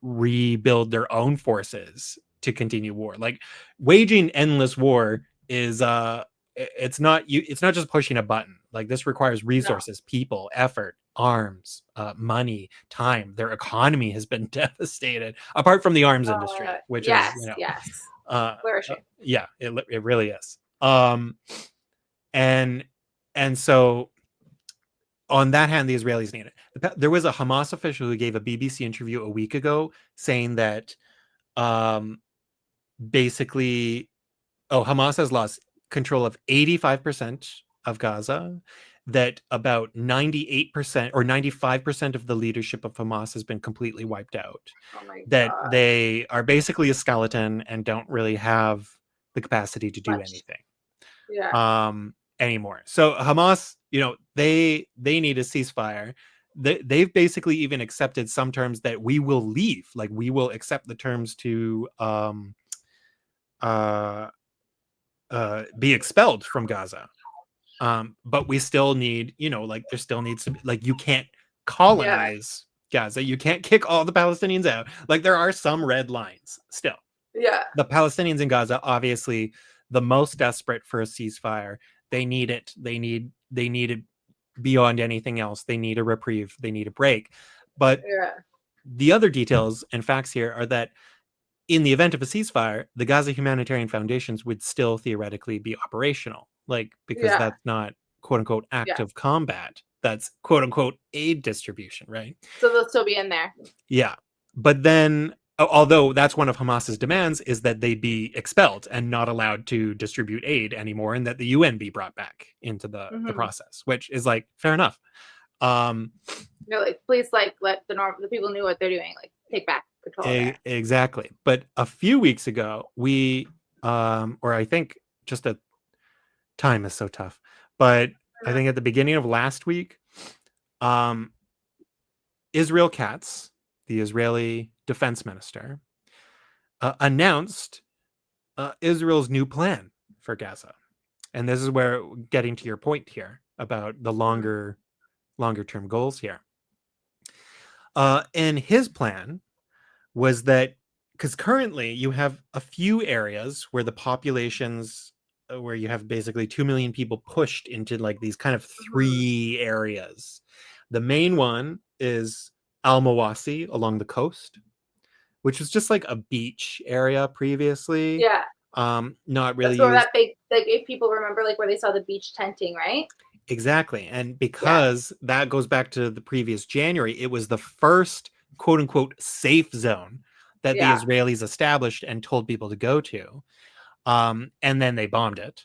rebuild their own forces to continue war. Like waging endless war is it's not just pushing a button. Like this requires resources, people, effort, arms, money, time. Their economy has been devastated, apart from the arms industry, which is, you know, flourishing. Yeah, it really is. And so on that hand, the Israelis need it. There was a Hamas official who gave a BBC interview a week ago saying that basically, Hamas has lost control of 85% of Gaza, that about 98% or 95% of the leadership of Hamas has been completely wiped out, that they are basically a skeleton and don't really have the capacity to do anything anymore. So Hamas, you know, they need a ceasefire. They've basically even accepted some terms that we will leave, like we will accept the terms to be expelled from Gaza. But we still need, you know, like there still needs to be, like, you can't colonize Gaza. You can't kick all the Palestinians out. Like there are some red lines still. Yeah. The Palestinians in Gaza, obviously the most desperate for a ceasefire. They need it. They need it beyond anything else. They need a reprieve. They need a break. But the other details and facts here are that in the event of a ceasefire, the Gaza Humanitarian Foundations would still theoretically be operational, like, because that's not quote unquote active combat. That's quote unquote aid distribution, right? So they'll still be in there. Yeah. But then, although that's one of Hamas's demands, is that they be expelled and not allowed to distribute aid anymore, and that the UN be brought back into the process, which is like, fair enough. You're like, please, like, let the people know what they're doing, like, take back control. Exactly. But a few weeks ago, we, or I think just a time is so tough, but I think at the beginning of last week, Israel Katz, the Israeli defense minister, announced Israel's new plan for Gaza. And this is where, getting to your point here about the longer term goals here. And his plan was that, because currently you have a few areas where the populations where you have basically 2 million people pushed into like these kind of 3 areas. The main one is Al-Mawasi along the coast, which was just like a beach area previously. Yeah. Not really That's where used. that big, like, if people remember, like, where they saw the beach tenting, right? Exactly. And because that goes back to the previous January, it was the first quote unquote safe zone that the Israelis established and told people to go to. And then they bombed it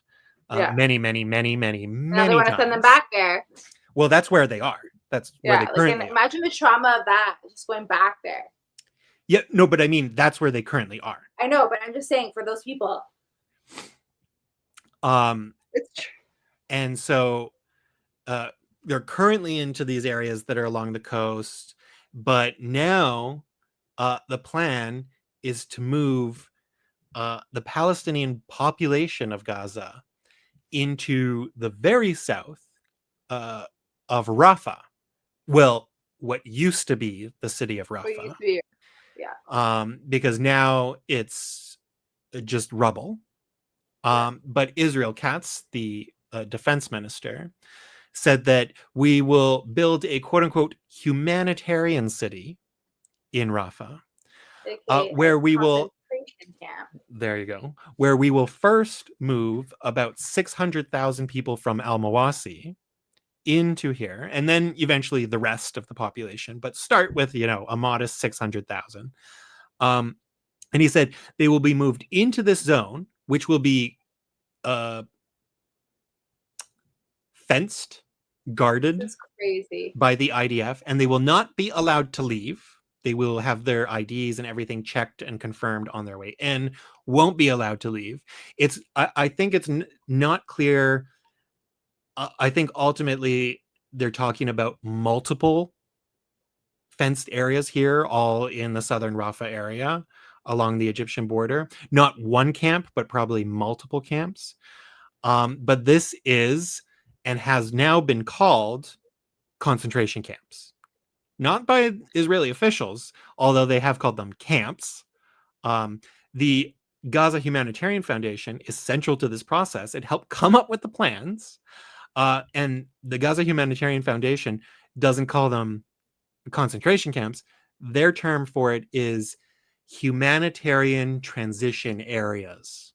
many now they want to send them back there. Well, that's where they are. That's where they currently are. Imagine the trauma of that, just going back there. Yeah, no, but I mean, that's where they currently are. I know, but I'm just saying for those people. And so they're currently into these areas that are along the coast, but now the plan is to move the Palestinian population of Gaza into the very south of Rafah. Well, what used to be the city of Rafah. Because now it's just rubble. But Israel Katz, the defense minister, said that we will build a quote unquote humanitarian city in Rafah, where we will. There you go. Where we will first move about 600,000 people from Al-Mawasi into here, and then eventually the rest of the population, but start with, a modest 600,000. And he said they will be moved into this zone, which will be fenced, guarded by the IDF, and they will not be allowed to leave. They will have their IDs and everything checked and confirmed on their way in, won't be allowed to leave. I think it's not clear. I think ultimately they're talking about multiple fenced areas here, all in the southern Rafah area along the Egyptian border. Not one camp, but probably multiple camps. But this is and has now been called concentration camps. Not by Israeli officials, although they have called them camps. The Gaza Humanitarian Foundation is central to this process. It helped come up with the plans. And the Gaza Humanitarian Foundation doesn't call them concentration camps. Their term for it is humanitarian transition areas.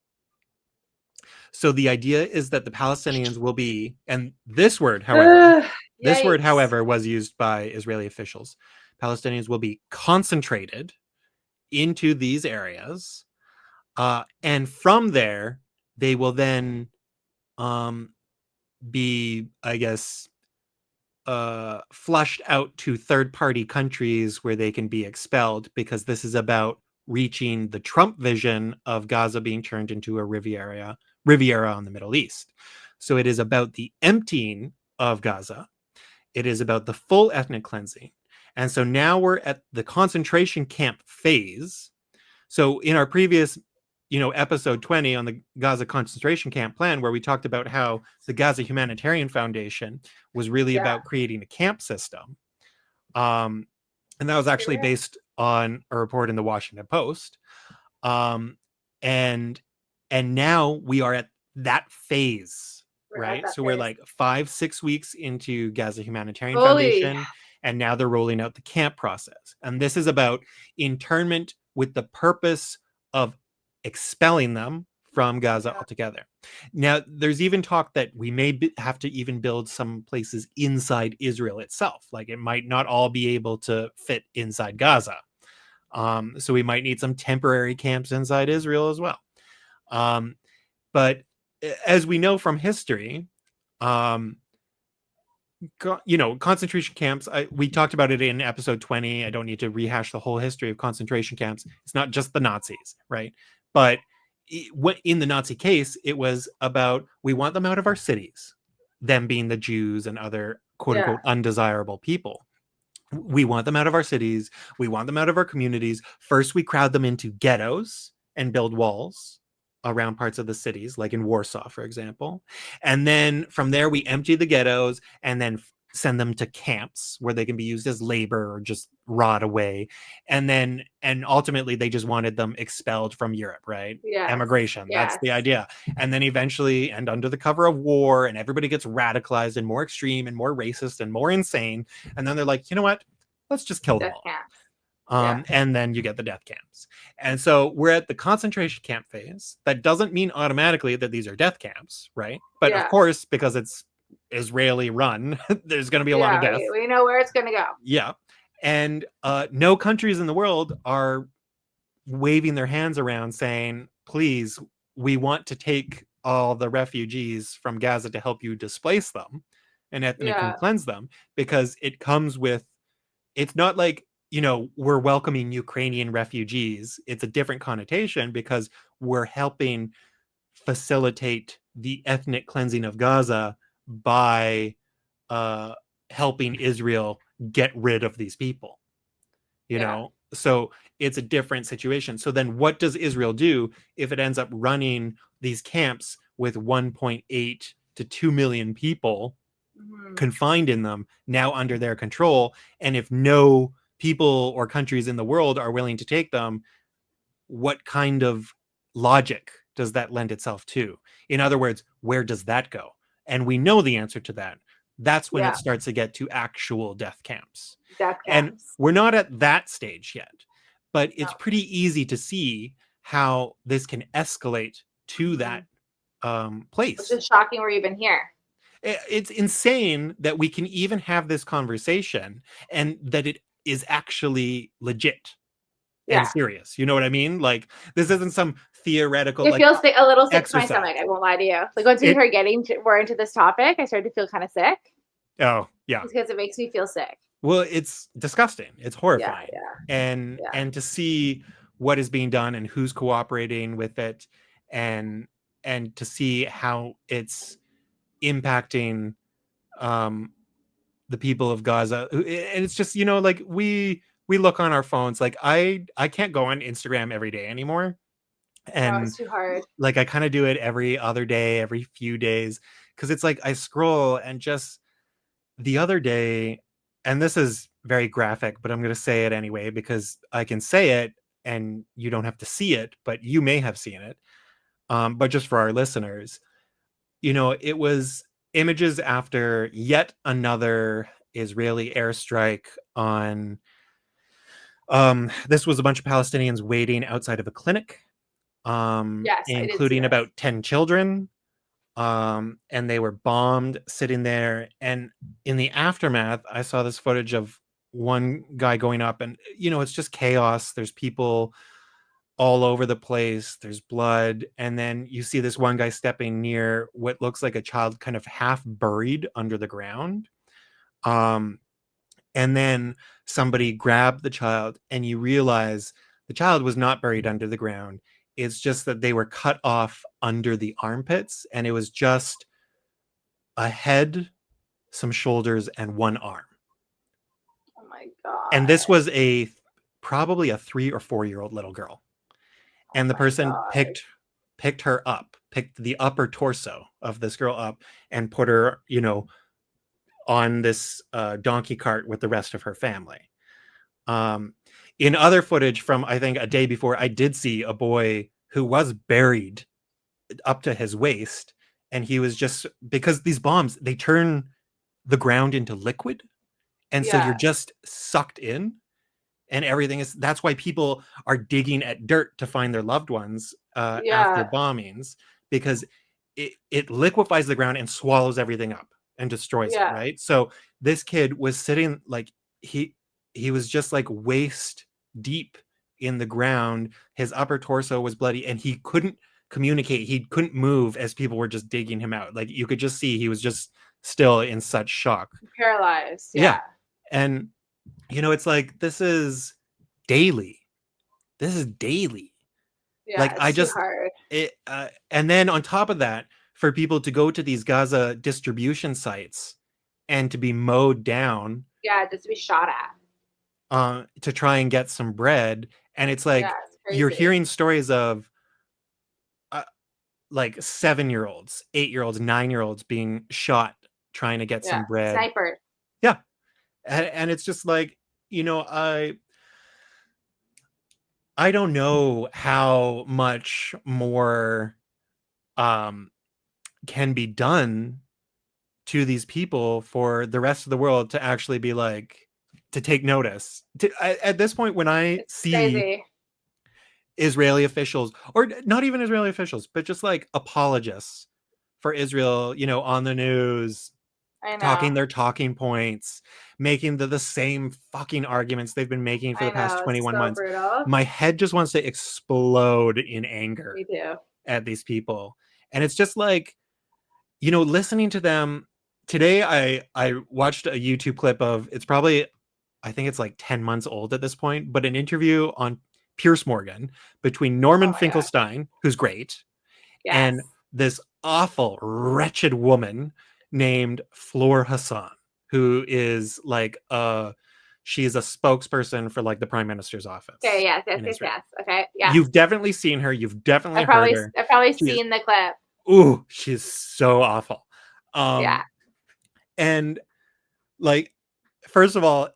So the idea is that the Palestinians will be, and this word, however, was used by Israeli officials. Palestinians will be concentrated into these areas. And from there, they will then be, I guess, flushed out to third-party countries where they can be expelled, because this is about reaching the Trump vision of Gaza being turned into a Riviera on the Middle East. So it is about the emptying of Gaza. It is about the full ethnic cleansing. And so now we're at the concentration camp phase. So in our previous, episode 20 on the Gaza concentration camp plan, where we talked about how the Gaza Humanitarian Foundation was really about creating a camp system. And that was actually based on a report in the Washington Post. And now we are at that phase, right? So we're like 5-6 weeks into Gaza Humanitarian Foundation, and now they're rolling out the camp process. And this is about internment with the purpose of expelling them from Gaza altogether. Now, there's even talk that we may have to even build some places inside Israel itself. Like, it might not all be able to fit inside Gaza. So we might need some temporary camps inside Israel as well. But as we know from history, concentration camps, we talked about it in episode 20. I don't need to rehash the whole history of concentration camps. It's not just the Nazis, right? But in the Nazi case, it was about, we want them out of our cities, them being the Jews and other quote unquote undesirable people. We want them out of our cities. We want them out of our communities. First, we crowd them into ghettos and build walls around parts of the cities, like in Warsaw, for example. And then from there, we empty the ghettos and then send them to camps where they can be used as labor or just rot away. And ultimately they just wanted them expelled from Europe, right? Yes. Emigration. That's the idea. And then eventually, and under the cover of war, and everybody gets radicalized and more extreme and more racist and more insane. And then they're like, you know what? Let's just kill them all. And then you get the death camps. And so we're at the concentration camp phase. That doesn't mean automatically that these are death camps, right? But of course, because it's Israeli run, there's going to be a lot of death. We know where it's going to go. Yeah. And no countries in the world are waving their hands around saying, please, we want to take all the refugees from Gaza to help you displace them and ethnically cleanse them, because it comes with, it's not like, you know, we're welcoming Ukrainian refugees. It's a different connotation because we're helping facilitate the ethnic cleansing of Gaza by helping Israel get rid of these people, you know? So it's a different situation. So then what does Israel do if it ends up running these camps with 1.8 to 2 million people confined in them, now under their control? And if no people or countries in the world are willing to take them, what kind of logic does that lend itself to? In other words, where does that go? And we know the answer to that. That's when it starts to get to actual death camps. And we're not at that stage yet, but it's pretty easy to see how this can escalate to that place. It's just shocking we're even here. It's insane that we can even have this conversation and that it is actually legit and serious. You know what I mean? Like, this isn't some theoretical. It feels a little sick to my stomach. I won't lie to you. Like, once we start more into this topic, I started to feel kind of sick. Oh, yeah. Because it makes me feel sick. Well, it's disgusting. It's horrifying. And to see what is being done and who's cooperating with it, and to see how it's impacting the people of Gaza. And it's just, you know, like we look on our phones. Like I can't go on Instagram every day anymore. And it's too hard. Like I kind of do it every other day, every few days, because it's like I scroll, and just the other day, and this is very graphic, but I'm going to say it anyway because I can say it and you don't have to see it, but you may have seen it. But just for our listeners, you know, it was images after yet another Israeli airstrike on this was a bunch of Palestinians waiting outside of a clinic, including about 10 children, and they were bombed sitting there. And in the aftermath, I saw this footage of one guy going up, and you know, it's just chaos. There's people all over the place, there's blood, and then you see this one guy stepping near what looks like a child kind of half buried under the ground, and then somebody grabbed the child, and you realize the child was not buried under the ground. It's just that they were cut off under the armpits, and it was just a head, some shoulders, and one arm. Oh my God. And this was probably a 3 or 4 year old little girl. And the person picked her up, picked the upper torso of this girl up, and put her, you know, on this donkey cart with the rest of her family. In other footage from, I think, a day before, I did see a boy who was buried up to his waist, and he was just, because these bombs, they turn the ground into liquid, and so you're just sucked in. And everything is, that's why people are digging at dirt to find their loved ones after bombings, because it liquefies the ground and swallows everything up and destroys it, right? So this kid was sitting, like, he was just like waist deep in the ground. His upper torso was bloody, and he couldn't communicate. He couldn't move as people were just digging him out. Like, you could just see he was just still in such shock. Paralyzed. Yeah. And you know, it's like, this is daily. Yeah, like, I just, hard. And then on top of that, for people to go to these Gaza distribution sites and to be mowed down. Yeah, just to be shot at. To try and get some bread. And it's like, you're hearing stories of like 7-year-olds, 8-year-olds, 9-year-olds being shot trying to get some bread. Sniper. And it's just like, I don't know how much more can be done to these people for the rest of the world to actually be like, to take notice. At this point, when I see Crazy. Israeli officials, or not even Israeli officials, but just like apologists for Israel, on the news, talking their talking points, making the same fucking arguments they've been making for the past 21 months. Brutal. My head just wants to explode in anger at these people. And it's just like, listening to them today. I watched a YouTube clip of, it's probably, I think it's like 10 months old at this point, but an interview on Piers Morgan between Norman Finkelstein, who's great, and this awful, wretched woman named Flor Hassan, who is like she's a spokesperson for like the Prime Minister's office. Okay, yes. Okay, yeah. You've definitely seen her. You've definitely heard her. I've probably seen the clip. Ooh, she's so awful. Yeah. And like, first of all,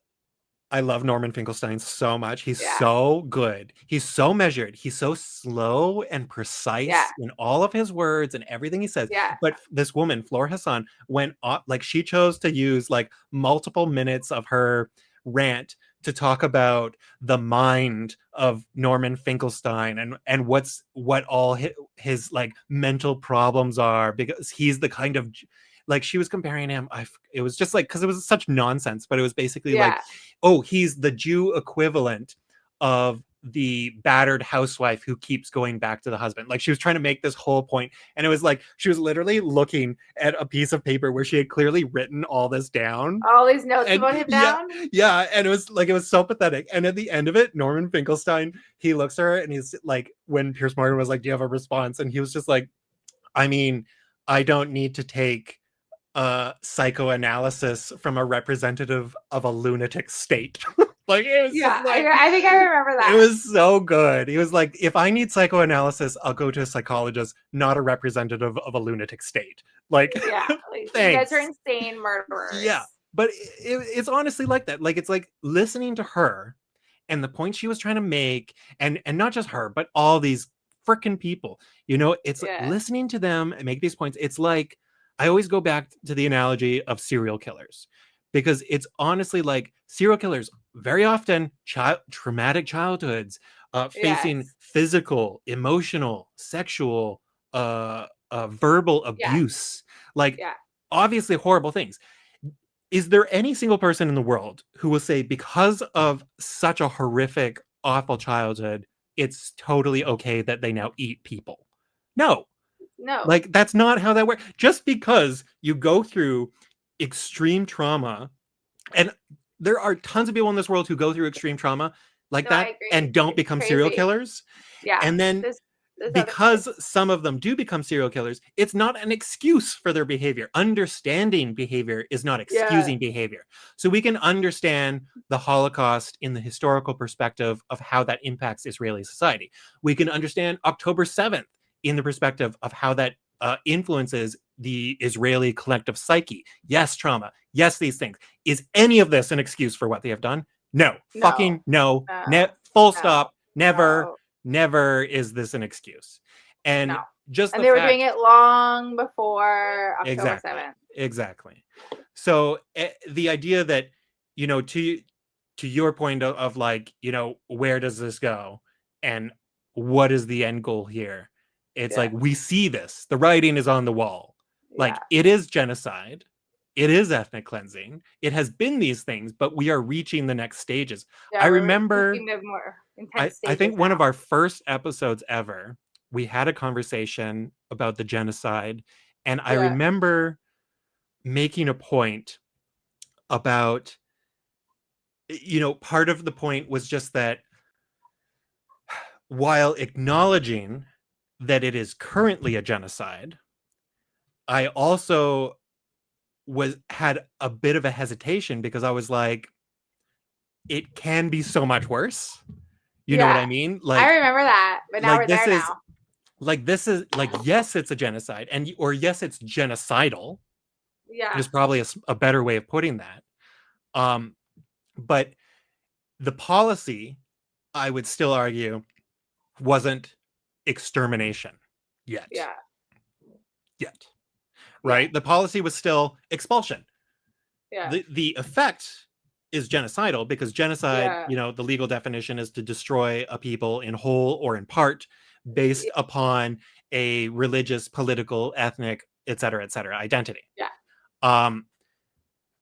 I love Norman Finkelstein so much. He's so good. He's so measured. He's so slow and precise in all of his words and everything he says. Yeah. But this woman, Flor Hassan, went off, like, she chose to use like multiple minutes of her rant to talk about the mind of Norman Finkelstein and what all his like mental problems are, because he's the kind of, like, she was comparing him. It was just like, because it was such nonsense, but it was basically like, oh, he's the Jew equivalent of the battered housewife who keeps going back to the husband. Like, she was trying to make this whole point, and it was like she was literally looking at a piece of paper where she had clearly written all this down, all these notes about him down. Yeah, and it was so pathetic. And at the end of it, Norman Finkelstein, he looks at her and he's like, when Piers Morgan was like, "Do you have a response?" And he was just like, "I mean, I don't need to take psychoanalysis from a representative of a lunatic state." Like, it was like, I think I remember that. It was so good. He was like, if I need psychoanalysis, I'll go to a psychologist, not a representative of a lunatic state. Like, like, you guys are insane murderers. Yeah, but it's honestly like that. Like, it's like listening to her and the point she was trying to make, and not just her, but all these freaking people. It's like listening to them and make these points. It's like, I always go back to the analogy of serial killers, because it's honestly like serial killers very often traumatic childhoods, facing physical, emotional, sexual, verbal abuse, obviously horrible things. Is there any single person in the world who will say, because of such a horrific, awful childhood, it's totally okay that they now eat people? No. Like, that's not how that works. Just because you go through extreme trauma, and there are tons of people in this world who go through extreme trauma like that and don't become serial killers. Yeah. And then because some of them do become serial killers, it's not an excuse for their behavior. Understanding behavior is not excusing behavior. So we can understand the Holocaust in the historical perspective of how that impacts Israeli society. We can understand October 7th in the perspective of how that influences the Israeli collective psyche. Yes, trauma. Yes, these things. Is any of this an excuse for what they have done? No. Fucking no. Full stop. Never. Never is this an excuse. And just they were doing it long before October 7th. Exactly. So the idea that, to your point of like, where does this go? And what is the end goal here? It's like, we see this. The writing is on the wall. Like, it is genocide. It is ethnic cleansing. It has been these things, but we are reaching the next stages. I remember, I think one of our first episodes ever, we had a conversation about the genocide. And I remember making a point about, part of the point was just that while acknowledging that it is currently a genocide, I also had a bit of a hesitation, because I was like, it can be so much worse. You know what I mean? Like, I remember that, but now we're there now. Like, this is like, yes, it's a genocide, or yes, it's genocidal. Yeah, there's probably a better way of putting that. But the policy, I would still argue, wasn't extermination yet. Yeah. Right? Yeah. The policy was still expulsion. Yeah. The effect is genocidal, because genocide, Yeah. the legal definition is to destroy a people in whole or in part based upon a religious, political, ethnic, et cetera, identity. Yeah.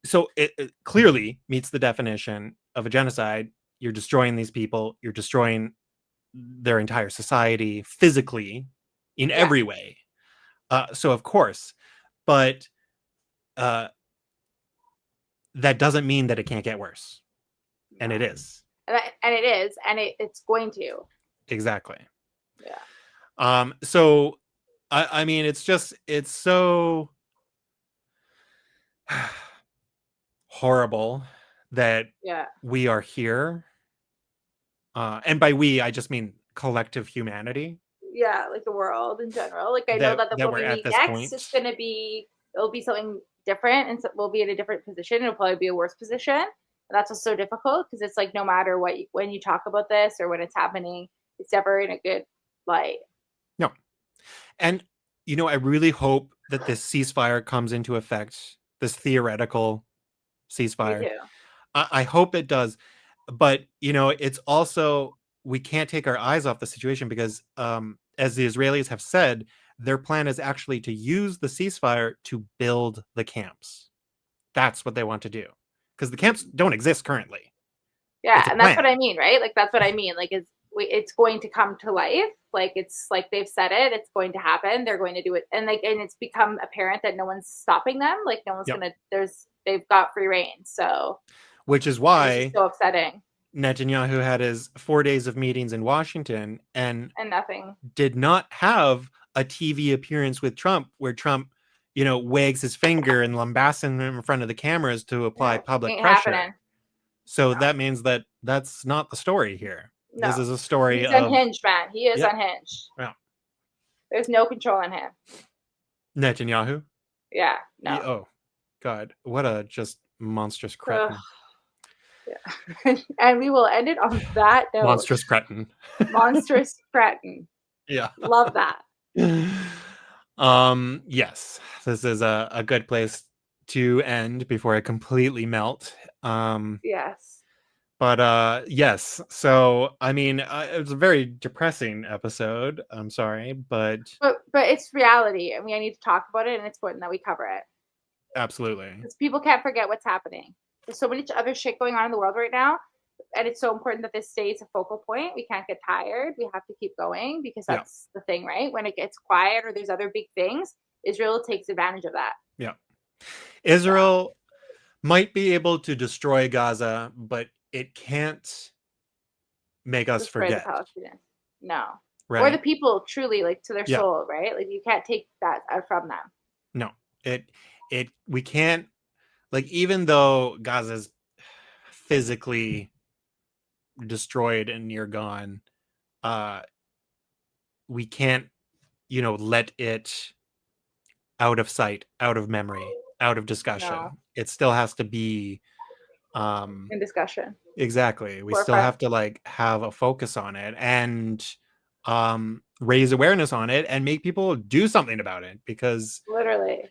So it clearly meets the definition of a genocide. You're destroying these people. You're destroying their entire society physically in every way. So of course, but that doesn't mean that it can't get worse. And it is. And it is. And it's going to. Exactly. Yeah. So, I mean, it's so horrible that we are here. And by we, I just mean collective humanity. Yeah, like the world in general. Like I know that when we meet next, it's going to be, it'll be something different, and so we'll be in a different position. It'll probably be a worse position. And that's what's so difficult, because it's like no matter what, when you talk about this or when it's happening, it's never in a good light. No. And, I really hope that this ceasefire comes into effect, this theoretical ceasefire. Me too. I hope it does. But, it's also, we can't take our eyes off the situation, because as the Israelis have said, their plan is actually to use the ceasefire to build the camps. That's what they want to do, because the camps don't exist currently. Yeah, and that's what I mean, right? Like that's what I mean. Like it's going to come to life. Like it's like they've said it. It's going to happen. They're going to do it, and it's become apparent that no one's stopping them. Like no one's gonna. They've got free reign. So, which is why it's so upsetting. Netanyahu had his 4 days of meetings in Washington and nothing. Did not have a TV appearance with Trump where Trump, wags his finger and lambasts him in front of the cameras to apply public pressure. Happening. So that means that that's not the story here. No. This is a story He's unhinged, man. He is unhinged. Yeah. There's no control in him. Netanyahu? Yeah. No. Oh, God. What a just monstrous cretin. Yeah. And we will end it on that note. Monstrous cretin. Monstrous cretin. Yeah. Love that. Yes. This is a good place to end before I completely melt. Yes. But yes. So I mean, it was a very depressing episode. I'm sorry, but it's reality, and we need to talk about it, and it's important that we cover it. Absolutely. Because people can't forget what's happening. There's so much other shit going on in the world right now, and it's so important that this stays a focal point. We can't get tired. We have to keep going, because that's the thing, right? When it gets quiet or there's other big things, Israel takes advantage of that. Yeah. Israel might be able to destroy Gaza, but it can't make us forget. The Palestinians. No. Right. Or the people truly, like, to their soul, right? Like, you can't take that from them. No. We can't, like, even though Gaza's physically destroyed and near gone, we can't, let it out of sight, out of memory, out of discussion. No. It still has to be in discussion. Exactly. We still have to have a focus on it and raise awareness on it and make people do something about it, because literally,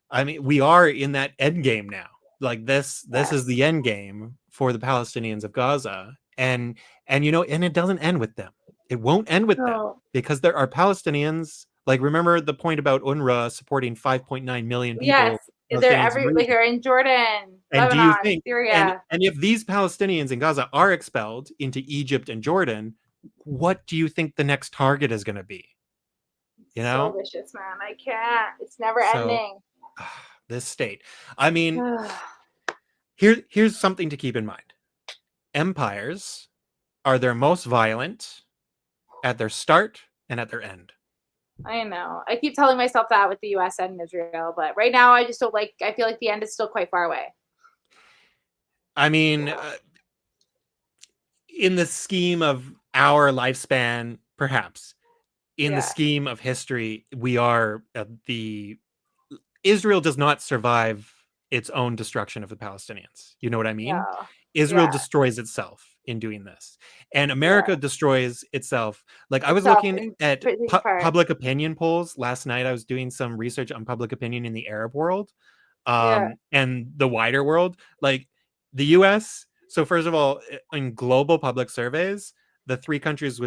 I mean, we are in that end game now. Like this is the end game for the Palestinians of Gaza, and it doesn't end with them. It won't end with them, because there are Palestinians. Like, remember the point about UNRWA supporting 5.9 million people? Yes, they're in Jordan, and Lebanon, do you think, Syria. And if these Palestinians in Gaza are expelled into Egypt and Jordan, what do you think the next target is going to be? So vicious, man. I can't. It's never ending. This state. I mean, here's something to keep in mind. Empires are their most violent at their start and at their end. I know. I keep telling myself that with the U.S. and Israel, but right now I just don't I feel like the end is still quite far away. I mean, in the scheme of our lifespan, perhaps. In the scheme of history, we are Israel does not survive its own destruction of the Palestinians. You know what I mean? No. Israel destroys itself in doing this, and America destroys itself. Like I was looking at public opinion polls last night. I was doing some research on public opinion in the Arab world, and the wider world, like the US. So first of all, in global public surveys, the three countries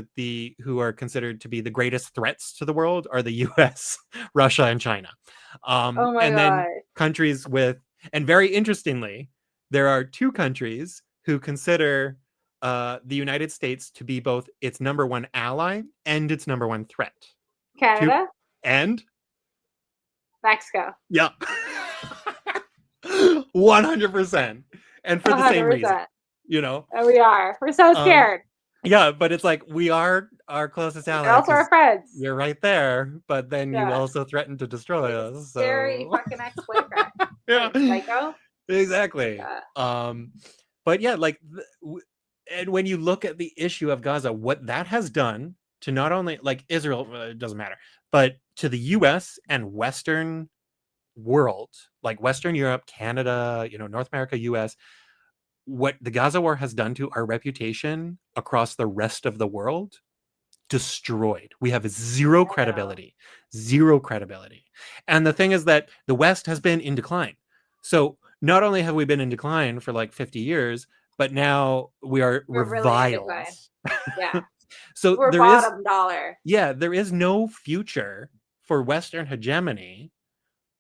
who are considered to be the greatest threats to the world are the US, Russia, and China. Then countries and very interestingly, there are two countries who consider the United States to be both its number one ally and its number one threat. Canada and Mexico. Yeah. 100%. And for the same reason, And we're so scared. Yeah, but it's like we are our closest ally. We're also our friends. You're right there, but then you also threaten to destroy us. So. Scary fucking ex-boyfriend. Yeah. Psycho. Exactly. Yeah. But yeah, like, and when you look at the issue of Gaza, what that has done to not only like Israel, it doesn't matter, but to the US and Western world, like Western Europe, Canada, North America, US, what the Gaza war has done to our reputation across the rest of the world, destroyed. We have zero credibility. And the thing is that the West has been in decline. So not only have we been in decline for like 50 years, but now we're reviled. Really yeah. So we're bottom dollar. Yeah, there is no future for Western hegemony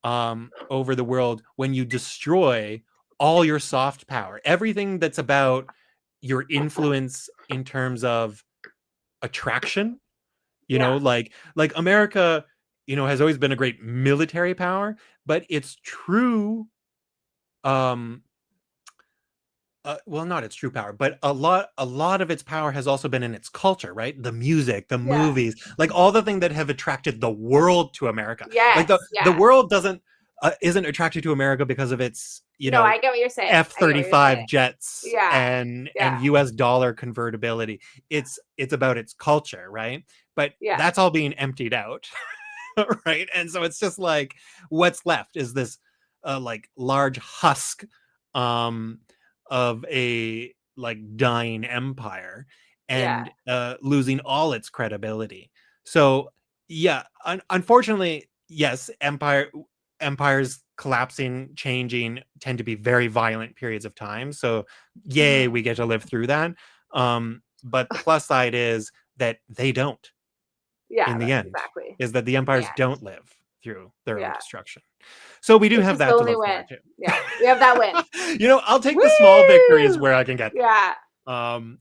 over the world when you destroy all your soft power, everything that's about your influence in terms of attraction, like America, has always been a great military power, but it's true. Well, not its true power, but a lot of its power has also been in its culture, right? The music, the movies, like all the things that have attracted the world to America. Yes, like the world isn't attracted to America because of its, no, I get what you're saying. F-35 jets and US dollar convertibility. It's about its culture, right? But that's all being emptied out, right? And so it's just like what's left is this like large husk of a like dying empire and losing all its credibility. So unfortunately, yes, empires collapsing, changing tend to be very violent periods of time. So yay, we get to live through that. But the plus side is that they don't. In the end, is that the empires don't live through their own destruction. So we do have that to look forward to. Yeah, we have that win. I'll take the small victories where I can get them. Yeah.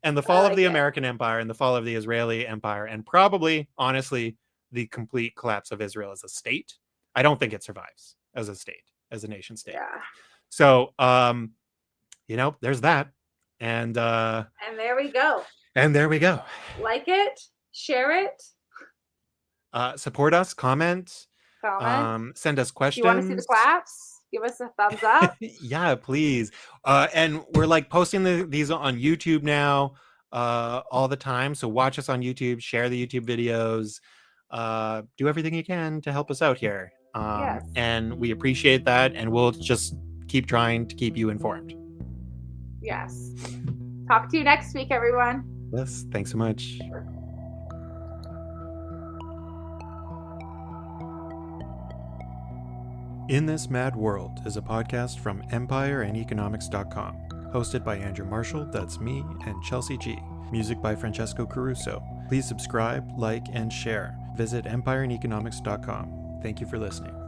And the fall of the American empire and the fall of the Israeli empire, and probably, honestly, the complete collapse of Israel as a state. I don't think it survives as a state, as a nation state. Yeah. So, there's that. And there we go. And there we go. Like it, share it. Support us, comment. Send us questions. Do you want to see the claps? Give us a thumbs up. Yeah, please. And we're like posting these on YouTube now all the time. So watch us on YouTube, share the YouTube videos, do everything you can to help us out here. And we appreciate that. And we'll just keep trying to keep you informed. Yes. Talk to you next week, everyone. Yes. Thanks so much. In This Mad World is a podcast from empireandeconomics.com, hosted by Andrew Marshall, that's me, and Chelsea G. Music by Francesco Caruso. Please subscribe, like, and share. Visit empireandeconomics.com. Thank you for listening.